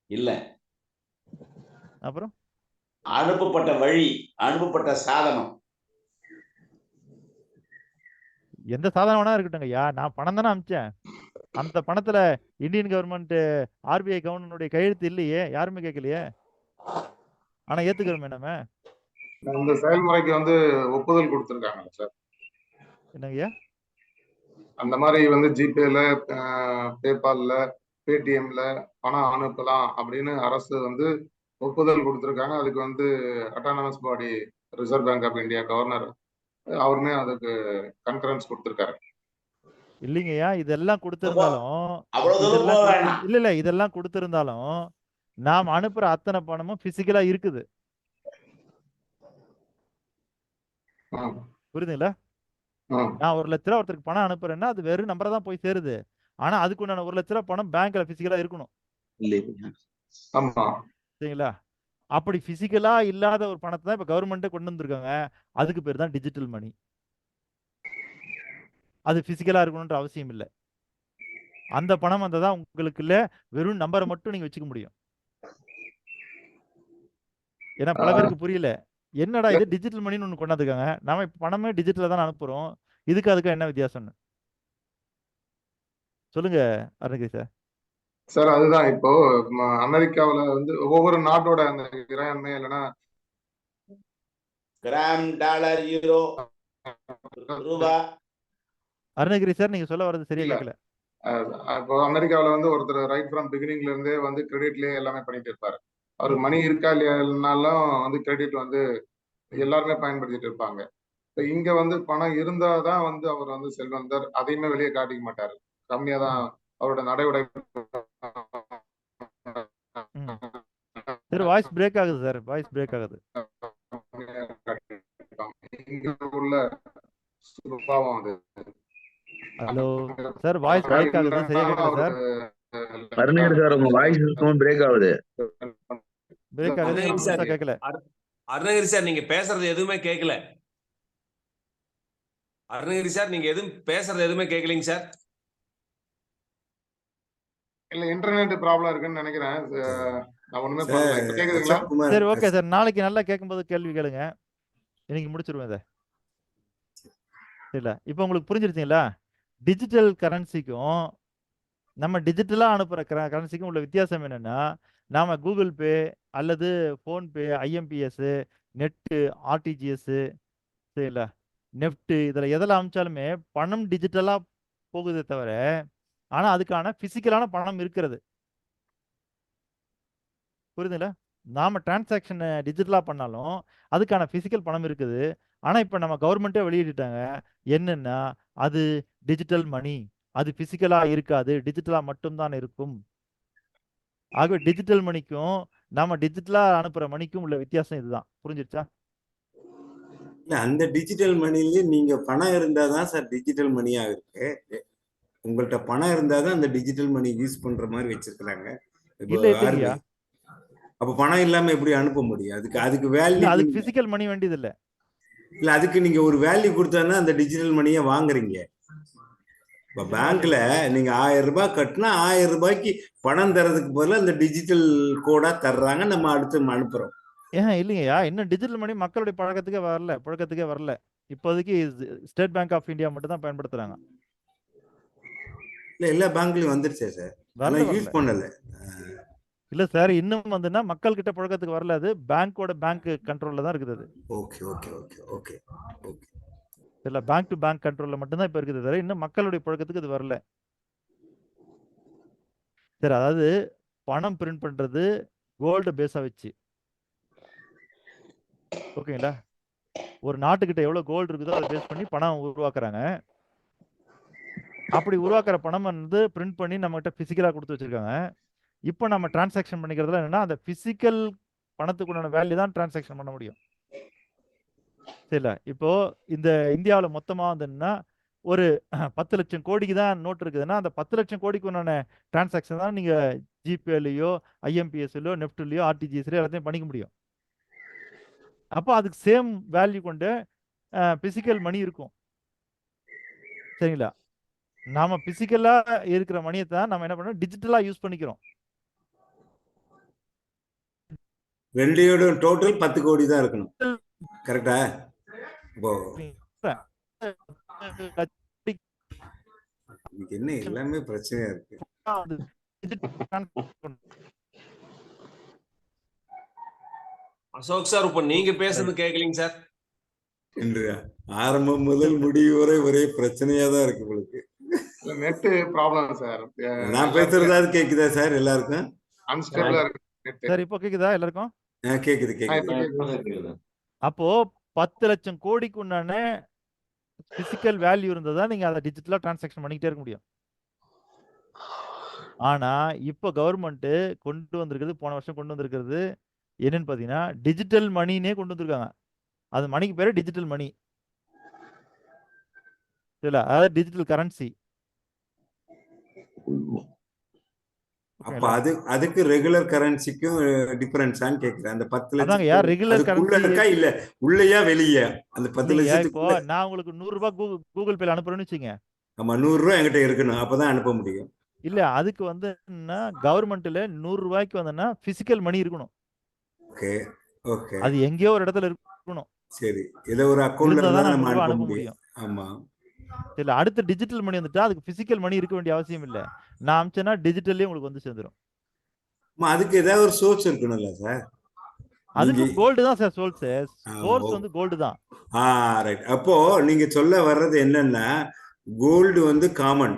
இல்ல. அப்புறம் அனுப்பப்பட்ட வழி, அனுப்பப்பட்ட சாதனம். எந்த சாதனம் வேணா இருக்கட்டும் ஐயா, நான் பணம் தானே அனுப்பிச்சேன். அந்த பணத்துல இந்தியன் கவர்மெண்ட் ஆர்பிஐ கவர்னருடைய கையெழுத்து இல்லையே, யாருமே கேட்கலையே. ஆனா ஏத்துக்கிறோமே நம்ம. அந்த செயல்முறைக்கு வந்து ஒப்புதல் கொடுத்திருக்காங்க சார். என்னங்கய்யா? அந்த மாதிரி வந்து ஜிபேல, பேபால்ல, பேடிஎம்ல பணம் அனுப்பலாம் அப்படின்னு அரசு வந்து ஒப்புதல் கொடுத்திருக்காங்க. அதுக்கு வந்து autonomous body reserve bank of India governor அவருமே அதுக்கு கன்கரன்ஸ் கொடுத்திருக்காரு. இல்லைங்கய்யா, இதெல்லாம் கொடுத்திருந்தாலும் இதெல்லாம் கொடுத்திருந்தாலும் நாம் அனுப்புற அத்தனை பணமும் பிசிக்கலா இருக்குது. புரியுதுங்களா? நான் 1 லட்ச ரூபா ஒருத்தருக்கு பணம் அனுப்புறேன்னா அது வெறும் நம்பரை தான் போய் சேருது. ஆனா அதுக்கு உண்டான 1 லட்ச ரூபா பணம் பேங்க்ல பிசிக்கலா இருக்கணும். சரிங்களா? அப்படி பிசிக்கலா இல்லாத ஒரு பணத்தை தான் இப்ப கவர்மெண்ட்டே கொண்டு வந்திருக்காங்க. அதுக்கு பேர் தான் டிஜிட்டல் மணி. அது பிசிக்கலா இருக்கணும்ன்ற அவசியம் இல்லை. அந்த பணம் வந்ததான் உங்களுக்கு இல்ல வெறும் நம்பரை மட்டும் நீங்க வச்சுக்க முடியும். ஏன்னா பல பேருக்கு புரியல. என்னடா இது டிஜிட்டல் மணின்னு ஒண்ணு கொண்டாந்துருக்காங்க, நாம இப்ப பணமே டிஜிட்டலா தான் அனுப்புறோம், இதுக்கு என்ன வித்தியாசம் சொல்லுங்க அருணகிரி சார். சார் அதுதான் இப்போ அமெரிக்காவுல வந்து ஒவ்வொரு நாட்டோட அந்த இறையாண்மை இல்லைன்னா கிராம், டாலர், யூரோ, ரூபா. அருணகிரி சார் நீங்க சொல்ல வர்றது சரியா கேட்கல. இப்போ அமெரிக்காவில் வந்து ஒருத்தர் ரைட் ஃப்ரம் பிகினிங்ல இருந்தே வந்து கிரெடிட்லயே எல்லாமே பண்ணிட்டு இருப்பாரு. அவர் மணி இருக்கா இல்லையானாலும் வந்து கிரெடிட் வந்து எல்லாருமே பயன்படுத்திட்டு இருப்பாங்க. இங்க வந்து பணம் இருந்தாதான் வந்து அவர் வந்து செல்வந்தர், அதையுமே வெளியே காட்டிக்க மாட்டாரு. கம்மியா தான் அவரோட நடை உடை. சார் வாய்ஸ் பிரேக் ஆகுது சார், வாய்ஸ் பிரேக் ஆகுது. இங்க உள்ள சுபாவம் அது. ஹலோ சார், வாய்ஸ் பிரேக் ஆகுது, சரியா கேட்கல சார். அருணகிரி சார் உங்க வாய்ஸ் பிரேக் ஆகுது. பிரேக் ஆகுது, அருணகிரி முழுசா சார், கேட்கல. அருணகிரி சார் நீங்க பேசுறது எதுவுமே கேட்கல. அருணகிரி சார் நீங்க எதுவும் பேசுறது எதுவுமே கேட்கலைங்க சார். இல்ல இன்டர்நெட் ப்ராப்ளம் இருக்குன்னு நினைக்கிறேன். நான் ஒண்ணுமே பண்ணல. இப்ப கேக்குதுங்களா? சரி ஓகே சார், நாளைக்கு நல்லா கேட்கும்போது கேள்வி கேளுங்க. இன்னைக்கு முடிச்சிருவேன் இதை. இல்ல இப்போ உங்களுக்கு புரிஞ்சிருச்சுங்களா? டிஜிட்டல் கரன்சிக்கும் நம்ம டிஜிட்டலா அனுப்புற கரன்சிக்கும் உள்ள வித்தியாசம் என்னன்னா, நாம கூகுள் பே அல்லது ஃபோன்பே, ஐஎம்பிஎஸ், நெட்டு, ஆர்டிஜிஎஸ், சரிங்களா, நெஃப்ட், இதுல எதில் அனுப்பிச்சாலுமே பணம் டிஜிட்டலா போகுதே தவிர, ஆனா அதுக்கான பிசிக்கலான பணம் இருக்கிறது. புரியுதுங்களா? நாம டிரான்சாக்ஷன் டிஜிட்டலா பண்ணாலும் அதுக்கான பிசிக்கல் பணம் இருக்குது. ஆனா இப்ப நம்ம கவர்மெண்ட்டே வெளியிட்டாங்க என்னன்னா, அது டிஜிட்டல் மணி, அது பிசிக்கலா இருக்காது, டிஜிட்டலா மட்டும்தான் இருக்கும். ஆகவே டிஜிட்டல் மணிக்கும் நாம டிஜிட்டலா அனுப்புற மணிக்கும் உள்ள வித்தியாசம் இதுதான். புரிஞ்சிருச்சா? இல்ல அந்த டிஜிட்டல் மணிலயே நீங்க பணம் இருந்தாதான் சார் டிஜிட்டல் மணியா இருக்கு. உங்கள்ட்ட பணம் இருந்தாதான் அந்த டிஜிட்டல் மணி யூஸ் பண்ற மாதிரி வச்சிருக்காங்க. இல்ல இல்லையா? அப்ப பணம் இல்லாம எப்படி அனுப்ப முடியும்? அதுக்கு வேல்யூ, அதுக்கு பிசிக்கல் மணி வேண்டியது இல்ல. இல்ல அதுக்கு நீங்க ஒரு வேல்யூ கொடுத்தாதான் அந்த டிஜிட்டல் மணியை வாங்குறீங்க. இப்ப பேங்க்ல நீங்க 1000 ரூபாய் கட்டினா 1000 ரூபாய்க்கு பணம் தரதுக்கு பதிலா இந்த டிஜிட்டல் கோடா தர்றாங்க, நம்ம அடுத்து அனுப்புறோம். இல்லையா, இன்னும் டிஜிட்டல் மணி மக்களுடைய புழக்கத்துக்கே வரல. இப்போதைக்கு ஸ்டேட் பேங்க் ஆஃப் இந்தியா மட்டும் தான் பயன்படுத்துறாங்க. இல்ல எல்லா பேங்க்லயும் வந்துருச்சே சார், யூஸ் பண்ணல. இல்ல சார், இன்னும் வந்துன்னா மக்கள் கிட்ட புழக்கத்துக்கு வரல. அது பேங்க் கண்ட்ரோல்ல தான் இருக்குது. Okay okay okay okay okay. இல்ல பேங்க் டு பேங்க் கண்ட்ரோல்ல மட்டும் தான் இப்ப இருக்குது சார். இன்னும் மக்களுடைய புழக்கத்துக்கு இது வரல. சரி, அதாவது பணம் பிரிண்ட் பண்றது கோல்டு பேஸா வச்சு, ஓகேங்களா? ஒரு நாட்டுக்கிட்ட எவ்வளவு கோல்டு இருக்குதோ அதை பேஸ் பண்ணி பணம் உருவாக்குறாங்க. அப்படி உருவாக்குற பணம் வந்து பிரிண்ட் பண்ணி நம்ம கிட்ட பிசிக்கலா கொடுத்து வச்சிருக்காங்க. இப்போ நம்ம டிரான்சாக்ஷன் பண்ணிக்கிறதுல என்னன்னா, அந்த பிசிக்கல் பணத்துக்குண்டான வேல்யூ தான் டிரான்சாக்ஷன் பண்ண முடியும். சரில, இப்போ இந்த இந்தியாவில் மொத்தமா வந்துன்னா ஒரு 10 லட்சம் கோடிக்கு தான் நோட் இருக்குதுன்னா, அந்த 10 லட்சம் கோடிக்கு உண்டான டிரான்சாக்ஷன் தான் நீங்க ஜிபேலையோ, ஐஎம்பிஎஸ்லயோ, நெஃப்ட்லயோ, ஆர்டிஜிஎஸ்லயோ எல்லாத்தையும் பண்ணிக்க முடியும். அப்போ அதுக்கு சேம் வேல்யூ கொண்டு பிசிக்கல் மணி இருக்கும். சரிங்களா? நாம பிசிக்கலா இருக்கிற மணியை தான் நம்ம என்ன பண்ணோம், டிஜிட்டலா யூஸ் பண்ணிக்கிறோம். ரெண்டையோட டோட்டல் 10 கோடி தான் இருக்கணும், கரெக்டா? என்ன எல்லாமே பிரச்சனையா இருக்கு. அசோக் சார், இப்ப நீங்க பேசுறது கேட்கலீங்க சார். ஆரம்பம் முதல் முடிவு வரை ஒரே பிரச்சனையா தான் இருக்கு உங்களுக்கு. Net problem sir. நான் பேசுறதாவது கேக்குதா சார் எல்லாருக்கும்? அன்ஸ்டேபிளா இருக்கு நெட். சார் இப்போ கேக்குதா எல்லாருக்கும்? கேக்குது. அப்போ 10 லட்சம் கோடிக்கு உண்டான பிசிக்கல் வேல்யூ இருந்ததா நீங்க அதை டிஜிட்டலா டிரான்சாக்ஷன் பண்ணிக்கிட்டே இருக்க முடியும். ஆனா இப்போ கவர்மெண்ட் கொண்டு வந்திருக்கிறது, போன வருஷம் கொண்டு வந்திருக்கிறது என்னன்னு பாத்தீங்கன்னா, டிஜிட்டல் மணினே கொண்டு வந்திருக்காங்க. அது மணிக்கு பேரு டிஜிட்டல் மணி, இல்ல அதாவது டிஜிட்டல் கரன்சி. அப்ப அதுக்கு ரெகுலர் கரன்சிக்கும் டிஃபரன்ஸான்னு கேக்குறேன். அந்த 10 அதாங்க யார் ரெகுலர் கரன்சி இருக்கா இல்ல உள்ளேயா வெளியே? அந்த 10 லட்சத்துக்கு இப்போ நான் உங்களுக்கு 100 ரூபாய் கூகுள் பேல அனுப்புறேன்னு வச்சுங்க. ஆமா, 100 ரூபாய் என்கிட்ட இருக்கணும், அப்பதான் அனுப்ப முடியும். இல்ல அதுக்கு வந்து கவர்மெண்ட்ல 100 ரூபாய்க்கு வந்தனா பிசிக்கல் மணி இருக்கணும். Okay okay. அது எங்கேயோ ஒரு இடத்துல இருக்கணும். சரி, ஏதோ ஒரு அக்கவுண்ட்ல தான் நம்ம அனுப்ப முடியும். ஆமா. இல்ல அடுத்த டிஜிட்டல் மணி வந்துட்டா அதுக்கு பிசிக்கல் மணி இருக்க வேண்டிய அவசியம் இல்ல. நான் அனுப்பிச்சேன்னா டிஜிட்டல்லயே உங்களுக்கு வந்து சேர்ந்துரும். அதுக்கு ஏதாவது ஒரு சோர்ஸ் இருக்கணும்ல சார்? அதுக்கு கோல்டு தான் சார் சோர்ஸ். சோர்ஸ் வந்து கோல்டு தான். ரைட். அப்போ நீங்க சொல்ல வர்றது என்னன்னா, கோல்டு வந்து காமன்,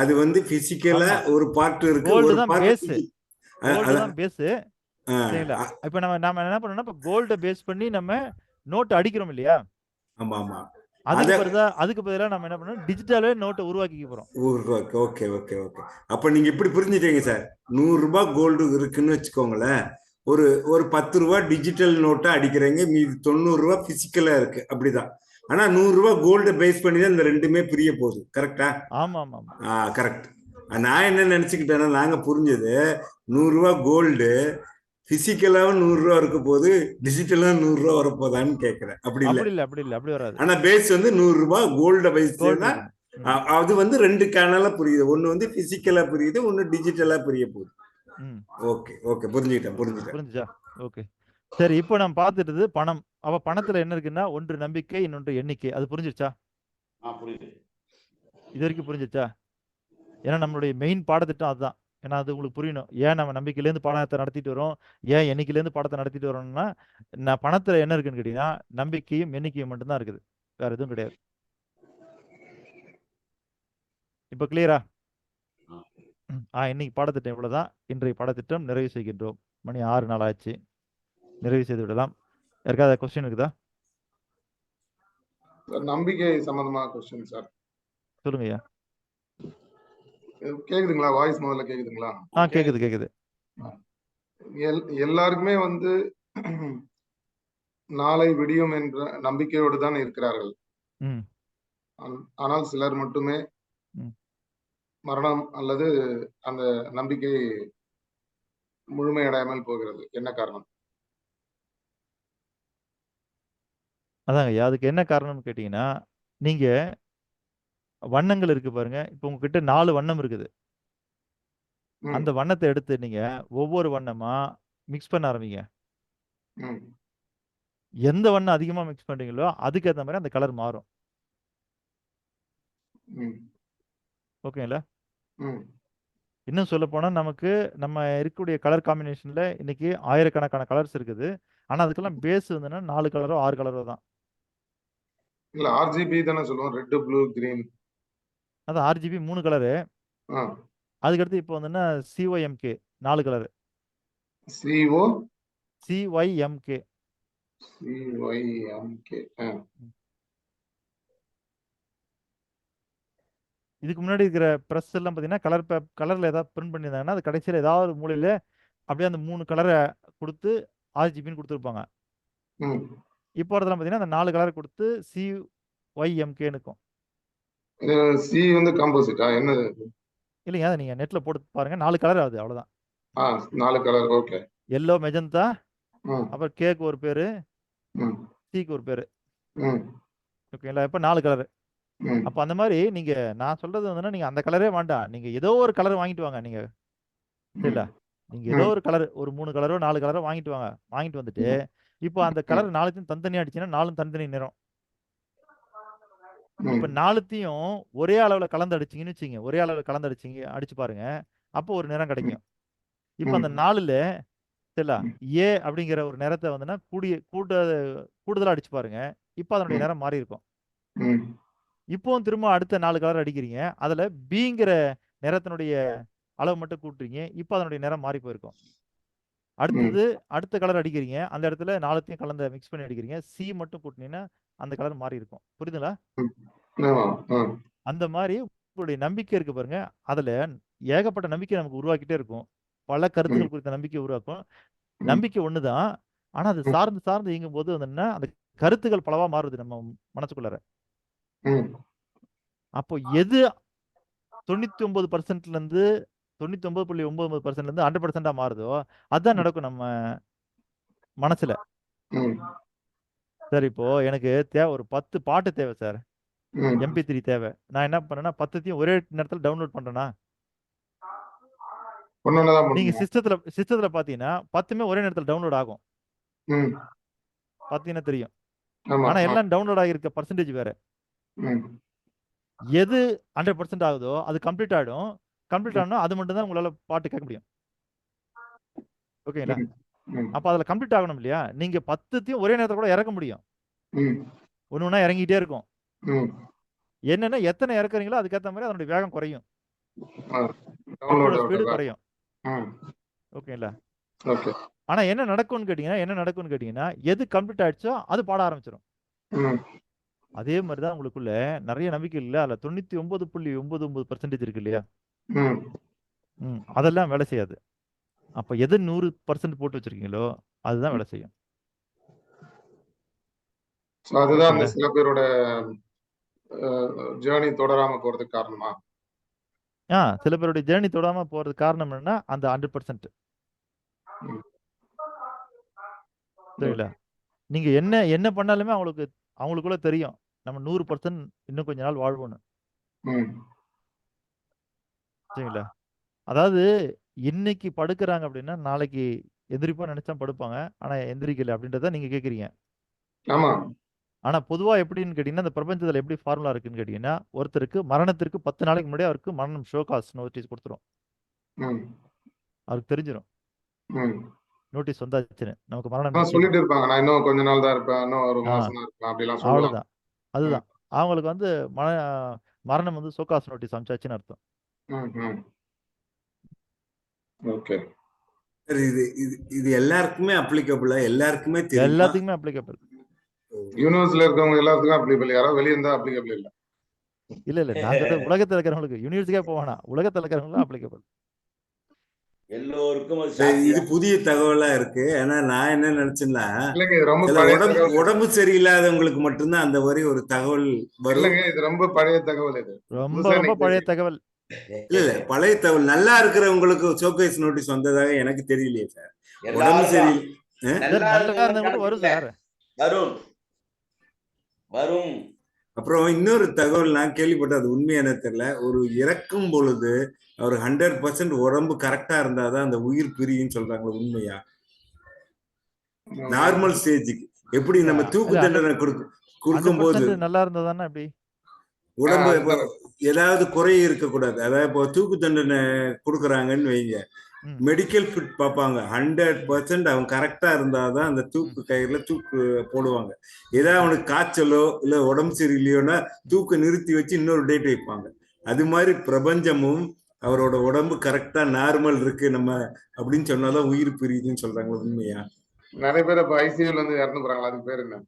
அது வந்து பிசிக்கலா ஒரு பார்ட் இருக்கு, கோல்டு ஒரு தான் பார்ட் பேஸ். கோல்டு தான் பேஸ். சரிங்களா? இப்ப நம்ம என்ன பண்ணோம்னா, இப்ப கோல்ட பேஸ் பண்ணி நம்ம நோட் அடிக்கிறோம் இல்லையா? ஆமா ஆமா அதுக்கு பதிலா நம்ம என்ன பண்ணோம், டிஜிட்டலே நோட்டை உருவாக்கிக்க போறோம். Okay okay okay. அப்ப நீங்க இப்படி புரிஞ்சுட்டீங்க சார். 100 ரூபாய் கோல்டு இருக்குன்னு வச்சுக்கோங்களேன். ஒரு ஒரு 10 ரூபாய் டிஜிட்டல் நோட்டா அடிக்கிறீங்க, மீதி 90 ரூபாய் பிசிக்கலா இருக்கு. அப்படிதான். ஆனா 100 ரூபாய் கோல்ட பேஸ் பண்ணி தான் இந்த ரெண்டுமே பிரிய போகுது. கரெக்டா? ஆமா ஆமா ஆமா. கரெக்ட். நான் என்ன நினைச்சுக்கிட்டேன்னா, நாங்க புரிஞ்சது 100 ரூபாய் கோல்டு பிசிக்கலாவும் 100 ரூபா இருக்க போது, டிஜிட்டலா 100 ரூபா வரப்போதான்னு கேக்குறேன். அப்படி இல்ல அப்படி வராது. ஆனா பேஸ் வந்து 100 ரூபாய் கோல்ட பேஸ் கோல்டு தான். அது வந்து 2 கேனலா புரியுது. ஒண்ணு வந்து பிசிக்கலா புரியுது, ஒண்ணு டிஜிட்டலா புரிய போகுது. ஓகே ஓகே, புரிஞ்சுக்கிட்டேன். புரிஞ்சுச்சா? ஓகே சரி. இப்போ நம்ம பார்த்துட்டது பணம். அப்ப பணத்துல என்ன இருக்குன்னா, ஒன்று நம்பிக்கை, இன்னொன்று எண்ணிக்கை. அது புரிஞ்சிருச்சா? புரியுது. இது வரைக்கும் புரிஞ்சிருச்சா? ஏன்னா நம்மளுடைய மெயின் பாடத்திட்டம் அதுதான். ஏன்னா அது உங்களுக்கு புரியணும். ஏன் நம்ம நம்பிக்கையிலேருந்து பாடத்தை நடத்திட்டு வரோம், ஏன் எண்ணிக்கையிலேருந்து பாடத்தை நடத்திட்டு வரோம்னா, நான் பணத்துல என்ன இருக்குன்னு கேட்டீங்கன்னா, நம்பிக்கையும் எண்ணிக்கையும் மட்டும்தான் இருக்குது, வேற எதுவும் கிடையாது. இப்ப கிளியரா? இன்னைக்கு பாடத்திட்டம் இவ்வளவுதான். இன்றைய பாடத்திட்டம் நிறைவு செய்கின்றோம். மணி 6 நாள் ஆச்சு. நிறைவு செய்து விடலாம். யாருக்காவது கொஸ்டின் இருக்குதா? நம்பிக்கை சம்பந்தமா கொஸ்டின் சார். சொல்லுங்க ஐயா. கேக்குதுங்களா? வாய்ஸ் முதல்ல கேக்குதுங்களா? கேக்குது. எல்லாருக்குமே வந்து நாளை விடியும் என்ற நம்பிக்கையோடு தான் இருக்கிறார்கள். ஆனால் சிலர் மட்டுமே மரணம் அல்லது அந்த நம்பிக்கை முழுமையடையாமல் போகிறது. என்ன காரணம்? அதாங்க ஐயா, அதுக்கு என்ன காரணம்னு கேட்டீங்கன்னா, நீங்க வண்ணங்கள் இருக்கு பாருங்க. இப்ப உங்ககிட்ட 4 வண்ணம் இருக்குது. அந்த வண்ணத்தை எடுத்து நீங்க ஒவ்வொரு வண்ணமா மிக்ஸ் பண்ண ஆரம்பிங்க. எந்த வண்ணம் அதிகமா மிக்ஸ் பண்றீங்களோ அதுக்கேற்ற மாதிரி அந்த கலர் மாறும். ஓகேங்களா? இன்னும் சொல்ல போனா, நமக்கு நம்ம இருக்கக்கூடிய கலர் காம்பினேஷன்ல இன்னைக்கு ஆயிரக்கணக்கான கலர்ஸ் இருக்குது. ஆனா அதுக்கெல்லாம் பேஸ் வந்துன்னா 4 கலரோ 6 கலரோ தான். இல்ல ஆர்ஜிபி தானே சொல்லுவோம். Red, blue, green. அது ஆர்ஜிபி 3 கலரு. அதுக்கடுத்து இப்போ வந்துன்னா சிஒய்எம்கே 4 கலரு. சிஒய்எம்கே. இதுக்கு முன்னாடி இருக்கிற பிரஸ் எல்லாம் பார்த்தீங்கன்னா, கலர்ல ஏதாவது பிரிண்ட் பண்ணியிருந்தாங்கன்னா, அது கடைசியில் ஏதாவது ஒரு மூலையில அப்படியே அந்த 3 கலரை கொடுத்து ஆர்ஜிபின்னு கொடுத்துருப்பாங்க. இப்போ வரதெல்லாம் பார்த்தீங்கன்னா, அந்த 4 கலர் கொடுத்து சிஒய்எம்கேன்னு இருக்கும். சி வந்து காம்போசிட்டா என்னது? இல்லைங்க, அதை நீங்க நெட்ல போட்டு பாருங்க. 4 கலர் ஆகுது, அவ்வளவுதான். 4 கலர். ஓகே. எல்லோ, மெஜந்தா, அப்புறம் கேக்கு ஒரு பேரு, சீக்கு ஒரு பேரு. ஓகேங்களா? இப்ப 4 கலர். அப்ப அந்த மாதிரி நீங்க, நான் சொல்றது வந்துன்னா, நீங்க அந்த கலரே வேண்டாம். நீங்க ஏதோ ஒரு கலர் வாங்கிட்டு வாங்க. நீங்க சரிங்களா? நீங்க ஏதோ ஒரு கலர், ஒரு 3 கலரோ 4 கலரோ வாங்கிட்டு வாங்க. வாங்கிட்டு வந்துட்டு இப்போ அந்த கலர் 4த்தையும் தனித்தனியா அடிச்சீங்கன்னா 4ம் தனித்தனி நிறம். இப்ப 4த்தையும் ஒரே அளவுல கலந்து அடிச்சீங்கன்னு வச்சுங்க, ஒரே அளவுல கலந்து அடிச்சு பாருங்க. அப்போ ஒரு நிறம் கிடைக்கும். இப்ப அந்த 4ல சரிங்களா, ஏ அப்படிங்கிற ஒரு நிறத்தை வந்துன்னா கூடுதலா அடிச்சு பாருங்க. இப்ப அதனுடைய நிறம் மாறி இருக்கும். இப்போவும் திரும்ப அடுத்த 4 கலர் அடிக்கிறீங்க. அதுல பிங்கிற நிறத்தினுடைய அளவு மட்டும் கூட்டுறீங்க. இப்ப அதனுடைய நிறம் மாறி போயிருக்கும். அடுத்த கலர் அடிக்கிறீங்க. அந்த இடத்துல 4த்தையும் கலந்து மிக்ஸ் பண்ணி அடிக்கிறீங்க. சி மட்டும் கூட்டினீங்கன்னா அந்த கலர் மாறி இருக்கும். புரியுதுங்களா? அந்த மாதிரி உங்களுடைய நம்பிக்கை இருக்கு பாருங்க. அதுல ஏகப்பட்ட நம்பிக்கை நமக்கு உருவாக்கிட்டே இருக்கும். பல கருத்துக்கள் குறித்த நம்பிக்கை உருவாக்கும். நம்பிக்கை ஒண்ணுதான். ஆனா அது சார்ந்து இயங்கும் போது அந்த கருத்துக்கள் பலவா மாறுது நம்ம மனசுக்குள்ளார. அப்போ எது 99%ல இருந்து 99.99% இருந்து 100% மாறுதோ அதுதான் நடக்கும் நம்ம மனசுல. சார் இப்போ எனக்கு தேவை ஒரு 10 பாட்டு தேவை சார். MP3 தேவை. நான் என்ன பண்ணேன்னா 10த்தையும் ஒரே நேரத்துல டவுன்லோட் பண்றேனா? நீங்க சிஸ்டத்துல பாத்தீங்கன்னா 10மே ஒரே நேரத்துல டவுன்லோட் ஆகும். பாத்தீங்கன்னா தெரியும். ஆனா எல்லாம் டவுன்லோட் ஆகியிருக்க பர்சன்டேஜ் வேற. எது 100% ஆகுதோ அது கம்ப்ளீட் ஆயிடும். கம்ப்ளீட் ஆனா அது மட்டும் தான் உங்களால பாட்டு கேட்க முடியும். ஓகேங்களா? அப்ப அதுல கம்ப்ளீட் ஆகணும் இல்லையா? நீங்க 10த்தையும் ஒரே நேரத்துல கூட இறக்க முடியும். ஒண்ணா இறங்கிட்டே இருக்கும். என்னன்னா எத்தனை இறக்குறீங்களோ அதுக்கேற்ற மாதிரி அதனுடைய வேகம் குறையும். ஸ்பீடு குறையும். ஓகேங்களா? ஓகே. ஆனா என்ன நடக்கும்னு கேட்டீங்கன்னா எது கம்ப்ளீட் ஆயிடுச்சோ அது பாட ஆரம்பிச்சிடும். ம். அதே மாதிரிதான் உங்களுக்குள்ள நிறைய நம்பிக்கை இல்ல, அதுல 99.99% இருக்கு இல்லையா? ம். அதெல்லாம் வேலை செய்யாது. அப்ப எது 100% போட்டு வச்சிருக்கீங்களோ அதுதான் வேலை செய்யும். ஸோ அதுதான் அந்த ஓகேங்களா? சில பேரோட ஜேர்னி தொடராம போறதுக்கு காரணமா? சில பேருடைய ஜேர்னி தொடாம போறதுக்கு காரணம் என்னன்னா அந்த 100%. ம். சரிங்களா? நீங்க என்ன பண்ணாலுமே அவங்களுக்குள்ள தெரியும் நம்ம 100% இன்னும் கொஞ்ச நாள் வாழ்வோம்னு. ம். சரிங்களா? அதாவது இன்னைக்கு படுக்கிறாங்க அப்படின்னா நாளைக்கு எந்திரிப்பா நினைச்சா படுப்பாங்க, ஆனா எந்திரிக்கல அப்படின்றத நீங்க கேக்குறீங்க. ஆமா. ஆனா பொதுவா எப்படின்னு கேட்டீங்கன்னா இந்த பிரபஞ்சத்துல எப்படி ஃபார்முலா இருக்குன்னு கேட்டீங்கன்னா ஒருத்தருக்கு மரணத்திற்கு 10 நாளைக்கு முன்னாடி அவருக்கு மரணம் ஷோகாஸ் நோட்டீஸ் கொடுத்துரும். ம். அவருக்கு தெரிஞ்சிடும் ம். நோட்டீஸ் வந்தாச்சுன்னு, நமக்கு மரணம் ஆனா நிச்சயம். சொல்லிட்டு இருப்பாங்க, நான் இன்னும் கொஞ்ச நாள் தான் இருப்பேன், இன்னும் ஒரு மாசம் தான் இருப்பேன் அப்படிலாம் சொல்லுவாங்க. அவ்வளவுதான். அதுதான் அவங்களுக்கு வந்து மரணம் வந்து ஷோகாஸ் நோட்டீஸ் அனுப்பிச்சாச்சுன்னு அர்த்தம். ம். ம். ஓகே. சரி, இது இது இது எல்லாருக்குமே அப்ளிகபிளா? எல்லாருக்குமே தெரியுமா? எல்லாத்துக்குமே அப்ளிகபிள். யூனிவர்ஸ்ல இருக்கவங்க எல்லாத்துக்கும் அப்ளிகபிள், யாராவது வெளியே இருந்தா அப்ளிகபிள் இல்ல. இல்ல நான் சொல்றது உலகத்துல இருக்கிறவங்களுக்கு, யூனிவர்ஸுக்கே போவானா, உலகத்துல இருக்கிறவங்களும் அப்ளிகபிள். எல்லோருக்கும் அது சரி, இது சாத்தியம். புதிய தகவலா இருக்கு. ஆனா நான் என்ன நினைச்சேன்னா இல்லைங்க, இது ரொம்ப சில பழைய தகவல். உடம்பு சரியில்லாதவங்களுக்கு மட்டும்தான் அந்த வரி ஒரு தகவல் வரும். இல்லைங்க, இது ரொம்ப பழைய தகவல். இது ரொம்ப பழைய தகவல். இல்ல பழைய தகவல். நல்லா இருக்கிறவங்களுக்கு ஷோகேஸ் நோட்டீஸ் வந்ததாக எனக்கு தெரியலையே சார். உடம்பு சரியில்லை. நல்லா இருந்தவங்க வரும் சார். வரும். அப்புறம் இன்னொரு தகவல் நான் கேள்விப்பட்டேன், அது உண்மையான தெரியல. ஒரு இறக்கும் பொழுது அவர் 100% உடம்பு கரெக்டா இருந்தாதான் அந்த உயிர் பிரியும் சொல்றாங்க, உண்மையா? நார்மல் ஸ்டேஜுக்கு எப்படி நம்ம தூக்கு தண்டனை கொடுக்கும் போது நல்லா இருந்ததானே எப்படி உடம்பு ஏதாவது குறை இருக்கக்கூடாது. அதாவது இப்போ தூக்கு தண்டனை கொடுக்குறாங்கன்னு வைங்க, மெடிக்கல் ஃபிட் பார்ப்பாங்க. 100% அவன் கரெக்டா இருந்தாதான் அந்த தூக்கு கயிறுல தூக்கு போடுவாங்க. ஏதாவது அவனுக்கு காய்ச்சலோ இல்ல உடம்பு சரியில்லையோன்னா தூக்கு நிறுத்தி வச்சு இன்னொரு டேட் வைப்பாங்க. அது மாதிரி பிரபஞ்சமும் அவரோட உடம்பு கரெக்டா நார்மல் இருக்கு நம்ம அப்படின்னு சொன்னாதான் உயிர் பிரியுதுன்னு சொல்றாங்களா, உண்மையா? நிறைய பேர் இப்ப ஐசியூல வந்து இறந்து போறாங்களா, அதுக்கு பேர் என்ன?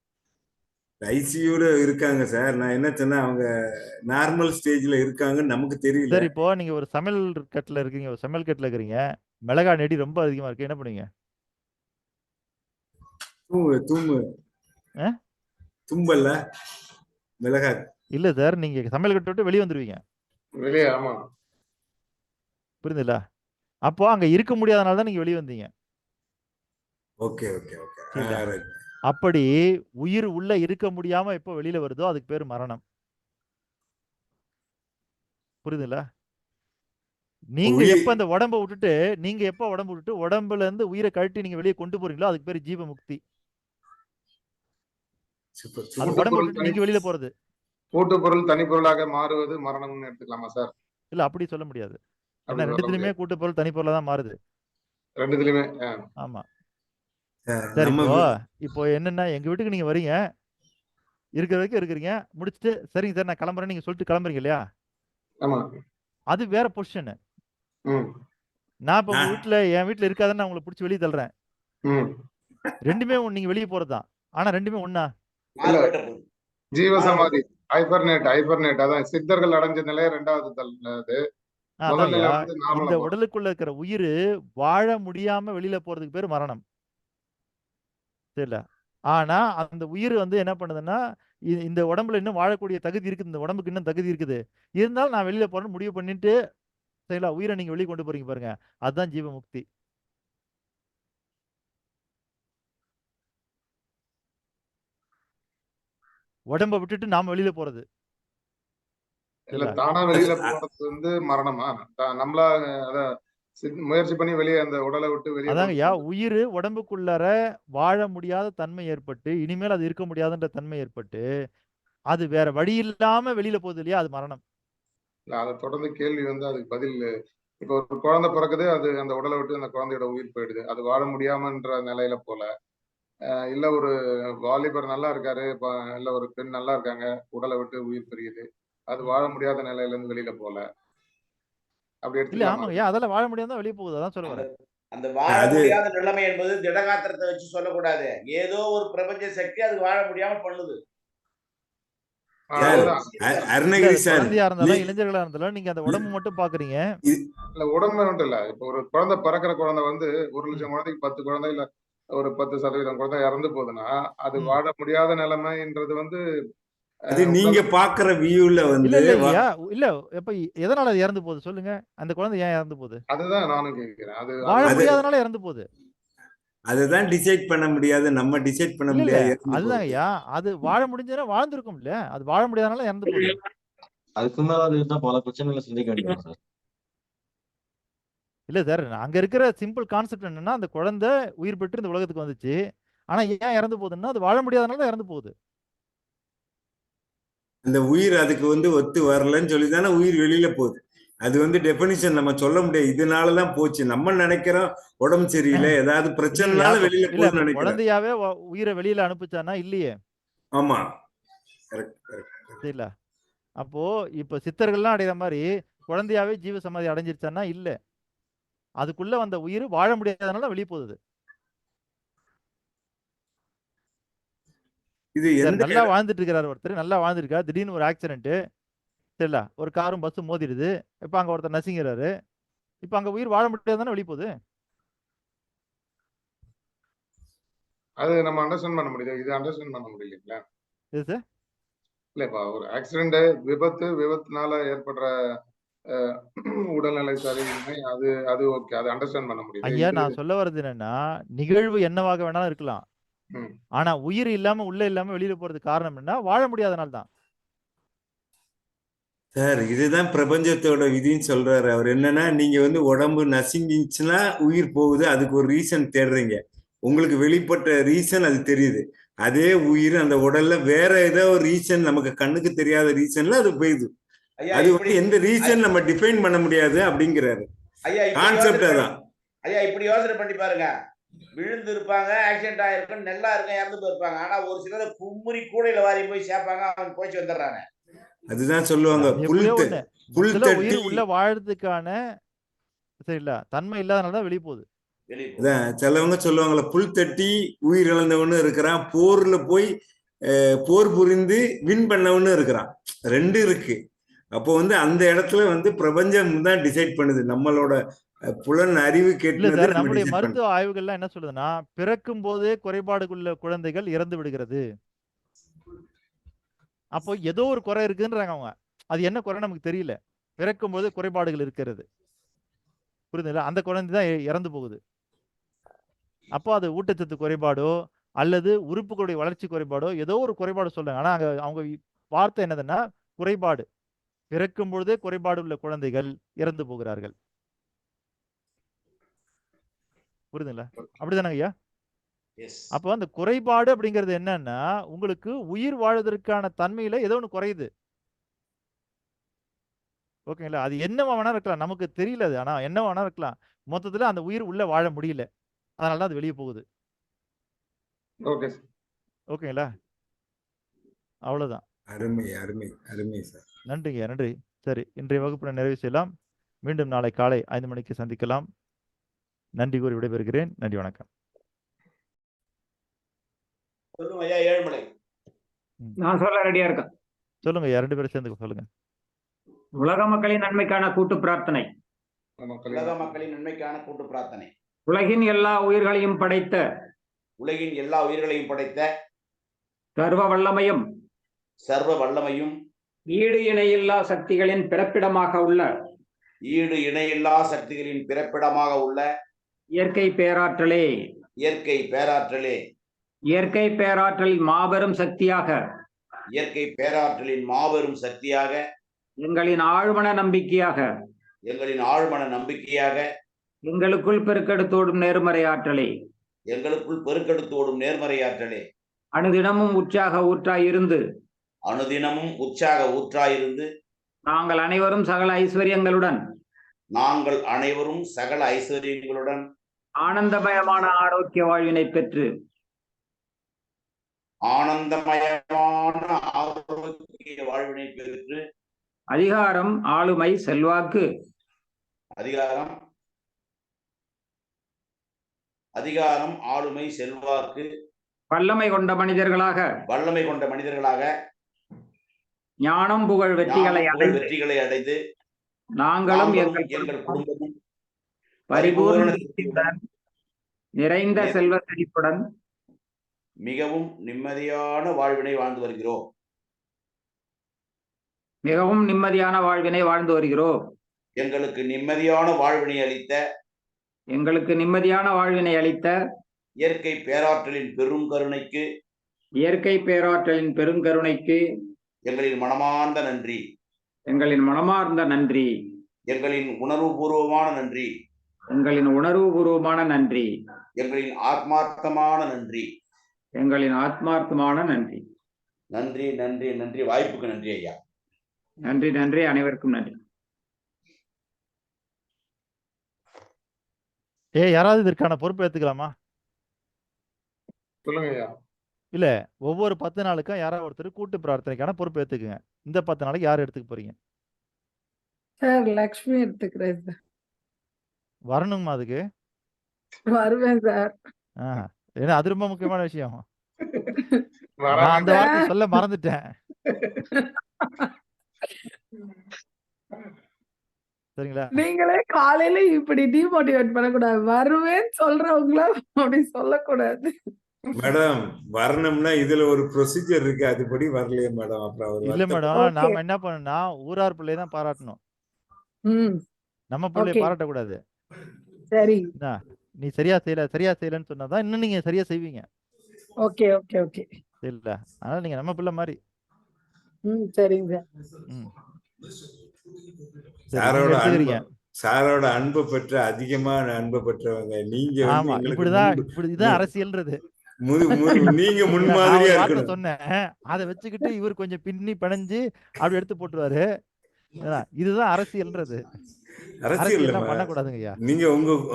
ஐசியூல இருக்காங்க சார். நான் என்ன சொன்னா அவங்க நார்மல் ஸ்டேஜ்ல இருக்காங்கன்னு நமக்கு தெரியல. சரி, இப்போ நீங்க ஒரு சமையல் கட்டுல இருக்கீங்க, ஒரு சமையல் கட்டுல இருக்கிறீங்க, மிளகா நெடி ரொம்ப அதிகமா இருக்கு, என்ன பண்ணுவீங்க? தும்பல்ல மிளகா இல்ல சார், நீங்க சமையல் கட்டு விட்டு வெளியே வந்துருவீங்க. வெளியே? ஆமா. புரியுதுல்ல? அப்போ அங்க இருக்க முடியாதனால தான் நீங்க வெளியே வந்தீங்க. Okay okay okay. அப்படி உயிர் உள்ள இருக்க முடியாம எப்போ வெளியில வருதோ அதுக்கு பேரு மரணம். புரியுதுல்ல? நீங்க எப்ப அந்த உடம்ப விட்டுட்டு உடம்புல இருந்து உயிரை கழட்டி நீங்க வெளியே கொண்டு போறீங்களோ அதுக்கு பேரு ஜீவ முக்தி. அது உடம்ப விட்டுட்டு நீங்க வெளியில போறது. கூட்டு பொருள் தனி பொருளாக மாறுவது மரணம்னு எடுத்துக்கலாமா சார்? இல்ல அப்படி சொல்ல முடியாது. ஏன்னா ரெண்டுத்துலயுமே கூட்டு பொருள் தனி பொருளா தான் மாறுது. ரெண்டுத்துலயுமே. ஆமா. சரி, இப்போ என்னன்னா எங்க வீட்டுக்கு நீங்க வரீங்க, இருக்கிற வரைக்கும் இருக்கிறீங்க, முடிச்சுட்டு சரிங்க சார் நான் கிளம்புறேன் நீங்க சொல்லிட்டு கிளம்புறீங்க இல்லையா? ஆமா. அது வேற பொசிஷன். நான் இப்ப உங்க வீட்டுல என் வீட்டுல இருக்காதுன்னு நான் உங்களை பிடிச்சி வெளியே தள்ளுறேன். ரெண்டுமே நீங்க வெளியே போறதுதான். ஆனா ரெண்டுமே ஒண்ணா? ஜீவசமாதி, ஹைபர்னேட் அதான் சித்தர்கள் அடைஞ்ச நிலைய ரெண்டாவது தள்ளுனது. முதல் நிலை வந்து இந்த உடலுக்குள்ள இருக்கிற உயிர் வாழ முடியாம வெளியில போறதுக்கு பேரு மரணம். தெரியல. ஆனா அந்த உயிர் வந்து என்ன பண்ணுதுன்னா இந்த உடம்புல இன்னும் வாழக்கூடிய தகுதி இருக்குது, இந்த உடம்புக்கு இன்னும் தகுதி இருக்குது, இருந்தாலும் நான் வெளியில போறேன்னு முடிவு பண்ணிட்டு சரிங்களா உயிரை நீங்க வெளியே கொண்டு போறீங்க பாருங்க, அதுதான் ஜீவ முக்தி. உடம்ப விட்டுட்டு நாம வெளியில போறது இல்ல, தானா வெளியில போறது வந்து மரணமா? நம்மளா முயற்சி பண்ணி வெளியே அந்த உடலை விட்டு வெளியே. அதாங்கய்யா, உயிர் உடம்புக்குள்ளார வாழ முடியாத தன்மை ஏற்பட்டு இனிமேல் அது இருக்க முடியாதுன்ற தன்மை ஏற்பட்டு அது வேற வழி இல்லாம வெளியில போகுது இல்லையா, அது மரணம். அதை தொடர்ந்து கேள்வி வந்து அதுக்கு பதில், இப்ப ஒரு குழந்தை பிறக்குது, அது அந்த உடலை விட்டு அந்த குழந்தையோட உயிர் போயிடுது, அது வாழ முடியாமன்ற நிலையில போல. இல்ல ஒரு வாலிபர் நல்லா இருக்காரு, இல்ல ஒரு பெண் நல்லா இருக்காங்க, உடலை விட்டு உயிர் பிரியுது, அது வாழ முடியாத நிலையில இருந்து வெளியில போல. அப்படி இல்ல ஆமாங்கய்யா, அதெல்லாம் வாழ முடியாம வெளியே போகுது, அதான் சொல்ல வரேன். அந்த வாழ முடியாத நிலைமை என்பது திடகாத்திரத்தை வச்சு சொல்லக்கூடாது. ஏதோ ஒரு பிரபஞ்ச சக்தி அது வாழ முடியாம பண்ணுது. அருணகிரி சார், குழந்தையா இருந்தாலும் இளைஞர்களா இருந்தாலும் நீங்க அந்த உடம்பு மட்டும் பாக்குறீங்க. இல்ல உடம்பு மட்டும் இல்ல. இப்ப ஒரு குழந்தை பிறக்கிற குழந்தை வந்து 1,00,000 குழந்தைக்கு 10 குழந்தை இல்ல ஒரு 10% குழந்தை இறந்து போகுதுன்னா அது வாழ முடியாத நிலைமைன்றது வந்து அது நீங்க பாக்குற வியூல வந்து இல்ல எப்ப எதனால அது இறந்து போகுது சொல்லுங்க. அந்த குழந்தை ஏன் இறந்து போகுது? அதுதான் நானும் கேட்கிறேன். அது வாழ முடியாதனால இறந்து போகுது. அதுதான் டிசைட் பண்ண முடியாது, நம்ம டிசைட் பண்ண முடியாது. அதுதான் ஐயா, அது வாழ முடிஞ்சதுன்னா வாழ்ந்திருக்கும் இல்ல, அது வாழ முடியாதனால இறந்து போகுது. அதுக்கு மேல அது இருந்தா பல பிரச்சனைகளை சந்திக்க வேண்டியது சார். இல்ல சார், அங்க இருக்கிற சிம்பிள் கான்செப்ட் என்னன்னா, அந்த குழந்தை உயிர் பெற்று இந்த உலகத்துக்கு வந்துச்சு. ஆனா ஏன் இறந்து போகுதுன்னா அது வாழ முடியாதனால தான் இறந்து போகுது. அந்த உயிர் அதுக்கு வந்து ஒத்து வரலன்னு சொல்லி தானே உயிர் வெளியில போகுது. அது வந்து டெபினிஷன் நம்ம சொல்ல முடியாது. இதனாலதான் போச்சு. நம்ம நினைக்கிறோம் உடம்பு சரியில்லை, ஏதாவது பிரச்சனைனால வெளியில போகுதுன்னு நினைக்கிறோம். குழந்தையாவே உயிரை வெளியில அனுப்பிச்சானா இல்லையே. ஆமா, இல்ல. அப்போ இப்ப சித்தர்கள்லாம் அடைகிற மாதிரி குழந்தையாவே ஜீவ சமாதி அடைஞ்சிருச்சானா இல்ல. அதுக்குள்ள வந்த உயிர் வாழ முடியாதனால வெளியே போகுது. இது நல்லா வாழ்ந்துட்டு இருக்கிறார் ஒருத்தர், நல்லா வாழ்ந்துருக்காரு. திடீர்னு ஒரு ஆக்சிடென்ட், தெரியல, ஒரு காரும் பஸ்ஸும் மோதிடுது. இப்ப அங்க ஒருத்தர் நசிங்கிறாரு. இப்ப அங்க உயிர் வாழ முடியாதுதானே வெளியே போகுது. அது நம்ம அண்டர்ஸ்டாண்ட் பண்ண முடியுது. இது அண்டர்ஸ்டாண்ட் பண்ண முடியலீங்களா? எது சார்? இல்ல இப்ப ஒரு ஆக்சிடென்ட், விபத்துனால ஏற்படுற உடல்நிலை சரியில்லை, அது ஓகே, அது அண்டர்ஸ்டாண்ட் பண்ண முடியுது. ஐயா, நான் சொல்ல வர்றது என்னன்னா, நிகழ்வு என்னவாக வேணாலும் இருக்கலாம். ஆனா உயிர் இல்லாம உள்ள இல்லாம வெளியில போறதுக்கு காரணம் என்ன? வாழ முடியாதனால தான் சார். இதுதான் பிரபஞ்சத்தோட விதின்னு சொல்றாரு அவர். என்னன்னா, நீங்க வந்து உடம்பு நசுங்கிச்சுன்னா உயிர் போகுது, அதுக்கு ஒரு ரீசன் தேடுறீங்க. உங்களுக்கு வெளிப்பட்ட ரீசன் அது தெரியுது. அதே உயிர் அந்த உடல்ல வேற ஏதோ ஒரு ரீசன், நமக்கு கண்ணுக்கு தெரியாத ரீசன்ல அது போயிடுது. அது வந்து எந்த ரீசன் நம்ம டிஃபைன் பண்ண முடியாது அப்படிங்கிறாரு. கான்செப்ட் அதான். ஐயா இப்படி யோசனை பண்ணி பாருங்க. விழுந்து இருப்பாங்க, ஆக்சிடென்ட் ஆயிருக்கும், நல்லா இருக்க, இறந்து போயிருப்பாங்க. ஆனா ஒரு சிலர் கும்முறி கூடையில வாரி போய் சேர்ப்பாங்க, அவங்க போயிட்டு வந்துடுறாங்க. அதுதான் சொல்லுவாங்க, புல் தட்டி உள்ள வாழறதுக்கான சரியில்ல தன்மை இல்லாதனாலதான் வெளியே போகுது. சிலவங்க சொல்லுவாங்கல்ல, புல் தட்டி உயிர் இழந்தவனு இருக்கிறான், போர்ல போய் போர் புரிந்து வின் பண்ணவனு இருக்கிறான். ரெண்டு இருக்கு. அப்போ வந்து அந்த இடத்துல வந்து பிரபஞ்சம் தான் டிசைட் பண்ணுது. நம்மளோட புலன் அறிவு கேட்டு நம்முடைய மருத்துவ ஆய்வுகள்லாம் என்ன சொல்லுதுன்னா, பிறக்கும் போதே குறைபாடுள்ள குழந்தைகள் இறந்து விடுகிறது. அப்போ ஏதோ ஒரு குறை இருக்குன்றாங்க அவங்க. அது என்ன குறை நமக்கு தெரியல. பிறக்கும் போது குறைபாடுகள் இருக்கிறது, புரியுதுங்களா? அந்த குழந்தை தான் இறந்து போகுது. அப்போ அது ஊட்டச்சத்து குறைபாடோ அல்லது உறுப்புகளுடைய வளர்ச்சி குறைபாடோ ஏதோ ஒரு குறைபாடு சொல்றாங்க. ஆனா அவங்க வார்த்தை என்னதுன்னா குறைபாடு. பிறக்கும் பொழுதே குறைபாடு உள்ள குழந்தைகள் இறந்து போகிறார்கள். புரியுதுங்களா? அப்படிதானங்க ஐயா? அப்போ அந்த குறைபாடு அப்படிங்கிறது என்னன்னா, உங்களுக்கு உயிர் வாழ்வதற்கான தன்மையில ஏதோ ஒன்று குறையுது. ஓகேங்களா? அது என்னவா வேணா இருக்கலாம், நமக்கு தெரியல. அது ஆனா என்னவா வேணா இருக்கலாம். மொத்தத்துல அந்த உயிர் உள்ள வாழ முடியல, அதனாலதான் அது வெளியே போகுது. ஓகேங்களா? அவ்வளவுதான். அருமை அருமை அருமை சார். நன்றிங்க, நன்றி. சரி, இன்றைய வகுப்பினை நிறைவு செய்யலாம். மீண்டும் நாளை காலை 5 மணிக்கு சந்திக்கலாம். நன்றி கூறி விடைபெறுகிறேன். நன்றி, வணக்கம். சொல்லுங்க ஐயா. ஏழுமலை. நான் சொல்ல ரெடியா இருக்கேன். சொல்லுங்க ஐயா, 2 பேரும் சேர்ந்து சொல்லுங்க. உலக மக்களின் நன்மைக்கான கூட்டு பிரார்த்தனை. உலக மக்களின் நன்மைக்கான கூட்டு பிரார்த்தனை. உலகின் எல்லா உயிர்களையும் படைத்த சர்வ வல்லமையும் ஈடு இணையில்லா சக்திகளின் பிறப்பிடமாக உள்ள இயற்கை பேராற்றலின் மாபெரும் சக்தியாக எங்களின் ஆழ்மன நம்பிக்கையாக எங்களுக்குள் பெருக்கெடுத்தோடும் நேர்மறை ஆற்றலே அனுதினமும் உற்சாக ஊற்றாயிருந்து நாங்கள் அனைவரும் சகல ஐஸ்வர்யங்களுடன் ஆனந்தமயமான ஆரோக்கிய வாழ்வினை பெற்று அதிகாரம், ஆளுமை, செல்வாக்கு அதிகாரம், ஆளுமை, செல்வாக்கு, வல்லமை கொண்ட மனிதர்களாக ஞானம் புகழ் வெற்றிகளை அடைந்து நாங்களும் எங்கள் குடும்பமும் பரிபூர்ண திருப்தியுடன் நிறைந்த செல்வ செழிப்புடன் மிகவும் நிம்மதியான வாழ்வினை வாழ்ந்து வருகிறோம். எங்களுக்கு நிம்மதியான வாழ்வினை அளித்த இயற்கை பேராற்றலின் பெருங்கருணைக்கு எங்களின் மனமார்ந்த நன்றி, எங்களின் உணர்வுபூர்வமான நன்றி, எங்களின் ஆத்மார்த்தமான நன்றி. நன்றி. வாய்ப்புக்கு நன்றி ஐயா. நன்றி. அனைவருக்கும் நன்றி. யாராவது இதற்கான பொறுப்பு ஏத்துக்கலாமா? சொல்லுங்க ஐயா. இல்ல, ஒவ்வொரு 10 நாளுக்கும் யாராவது ஒருத்தர் கூட்டு பிரார்த்தனைக்கான பொறுப்பு ஏத்துக்குங்க. இந்த 10 நாளைக்கு யார் எடுத்துக்க போறீங்க? சார் லக்ஷ்மி எடுத்துக்கிறேன் சார். வரணுமா அதுக்கு? வருவேன் சார். ஏன்னா அது ரொம்ப முக்கியமான விஷயம். நான் அந்த வார்த்தை சொல்ல மறந்துட்டேன். சரிங்களா? நீங்களே காலையில இப்படி டிமோட்டிவேட் பண்ணக்கூடாது. வருவேன்னு சொல்றவங்கள அப்படி சொல்லக்கூடாது. மேடம் வரணும்னா இதுல ஒரு ப்ரொசீஜர் இருக்கு, அதுபடி வரலையே மேடம். அப்புறம் இல்ல மேடம், நாம என்ன பண்ணணும்னா ஊரார் பிள்ளையை தான் பாராட்டணும், நம்ம பிள்ளைய பாராட்டக்கூடாது. சரி, நீ சரியா செய்யலன்னு சொன்னாதான் இன்னும் நீங்க சரியா செய்வீங்க. ஓகே இல்ல, அதனால நீங்க நம்ம பிள்ளை மாதிரி. சரிங்க சாரோட அன்பு பெற்ற அதிகமான அன்பு பெற்றவங்க நீங்க. ஆமா, இப்படிதான் அரசியல்ன்றது. நீங்க முன்மாதிரியா இருக்கணும். சொன்னேன், அதை வச்சுக்கிட்டு இவர் கொஞ்சம் பின்னி பிணைஞ்சு அப்படி எடுத்து போட்டுருவாரு. இதுதான் அரசியல்ன்றது. அரசியல் பண்ணக்கூடாதுங்கய்யா. நீங்க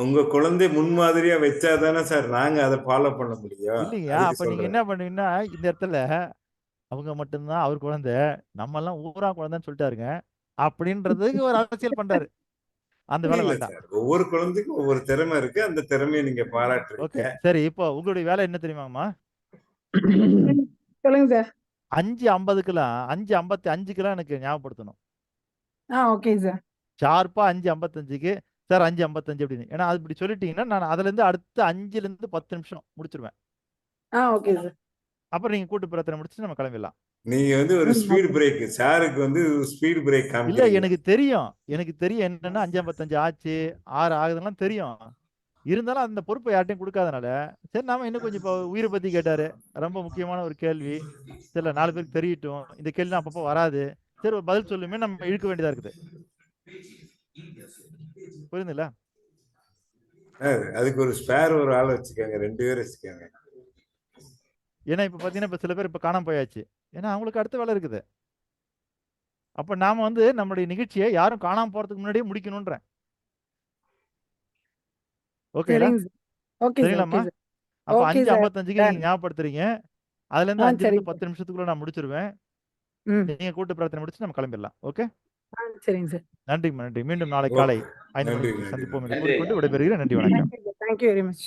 உங்க குழந்தை முன்மாதிரியா வச்சாதானே சார் நாங்க அதை ஃபாலோ பண்ண முடியும். இல்லையா? அப்ப நீங்க என்ன பண்ணுவீங்கன்னா, இந்த இடத்துல அவங்க மட்டும்தான் அவர் குழந்தை, நம்ம எல்லாம் ஊரா குழந்தைன்னு சொல்லிட்டாருங்க அப்படின்றதுக்கு ஒரு அரசியல் பண்றாரு. அந்த வேலை வேண்டாம். ஒவ்வொரு குழந்தைக்கும் ஒவ்வொரு திறமை இருக்கு, அந்த திறமையை நீங்க பாராட்டுறீங்க. சரி, இப்போ உங்களுடைய வேலை என்ன தெரியுமாமா? சொல்லுங்க சார். 5:50க்குலாம் 5:55க்குலாம் எனக்கு ஞாபகப்படுத்தணும். Okay sir. ஷார்ப்பா 5:55க்கு சார் 5:55 அப்படின்னு. ஏன்னா அது இப்படி சொல்லிட்டீங்கன்னா நான் அதுல இருந்து அடுத்து 5ல 10 நிமிஷம் முடிச்சிருவேன். Okay sir. அப்புறம் நீங்க கூட்டு பிரார்த்தனை முடிச்சுட்டு நம்ம கிளம்பிடலாம். நீங்க ஒரு ஸ்பீட் பிரேக், சாருக்கு ஸ்பீட் பிரேக் காமிக்கிறீங்க. இல்ல, எனக்கு தெரியும் என்னன்னா 5:55 ஆச்சு 6 ஆகுதுலாம் தெரியும். இருந்தாலும் அந்த பொறுப்பை யார்ட்டையும் கொடுக்காதனால சரி நாம இன்னும் கொஞ்சம். இப்போ உயிரை பத்தி கேட்டாரு, ரொம்ப முக்கியமான ஒரு கேள்வி. சரி 4 பேருக்கு தெரியட்டும், இந்த கேள்வி அப்பப்போ வராது, சரி ஒரு பதில் சொல்லுமே நம்ம இழுக்க வேண்டியதா இருக்குது. புரியுதுங்களா? அதுக்கு ஒரு ஸ்பேர் ஒரு ஆள் வச்சுக்கோங்க, 2 பேர் வச்சுக்கோங்க. ஏன்னா இப்ப பாத்தீங்கன்னா இப்ப சில பேர் இப்ப காணாம போயாச்சு, ஏன்னா அவங்களுக்கு அடுத்த வேலை இருக்குது. அப்ப நாம நம்மளுடைய நிகழ்ச்சியை யாரும் காணாம போறதுக்கு முன்னாடியே முடிக்கணும்ன்றேன். ஓகேங்களா? சரிங்களாம்மா? அப்ப 5:55க்கு நீங்க ஞாபகப்படுத்துறீங்க. அதுல இருந்து 5 to 10 நிமிஷத்துக்குள்ள நான் முடிச்சிருவேன். நீங்க கூட்டு பிரார்த்தனை முடிச்சு நம்ம கிளம்பிடலாம். ஓகே, சரிங்க சார். நன்றி. மீண்டும் நாளை காலை 5 மணிக்கு சந்திப்போம் என்று கூறிக்கொண்டு விடைபெறுகிறேன். நன்றி, வணக்கம். Thank you very much.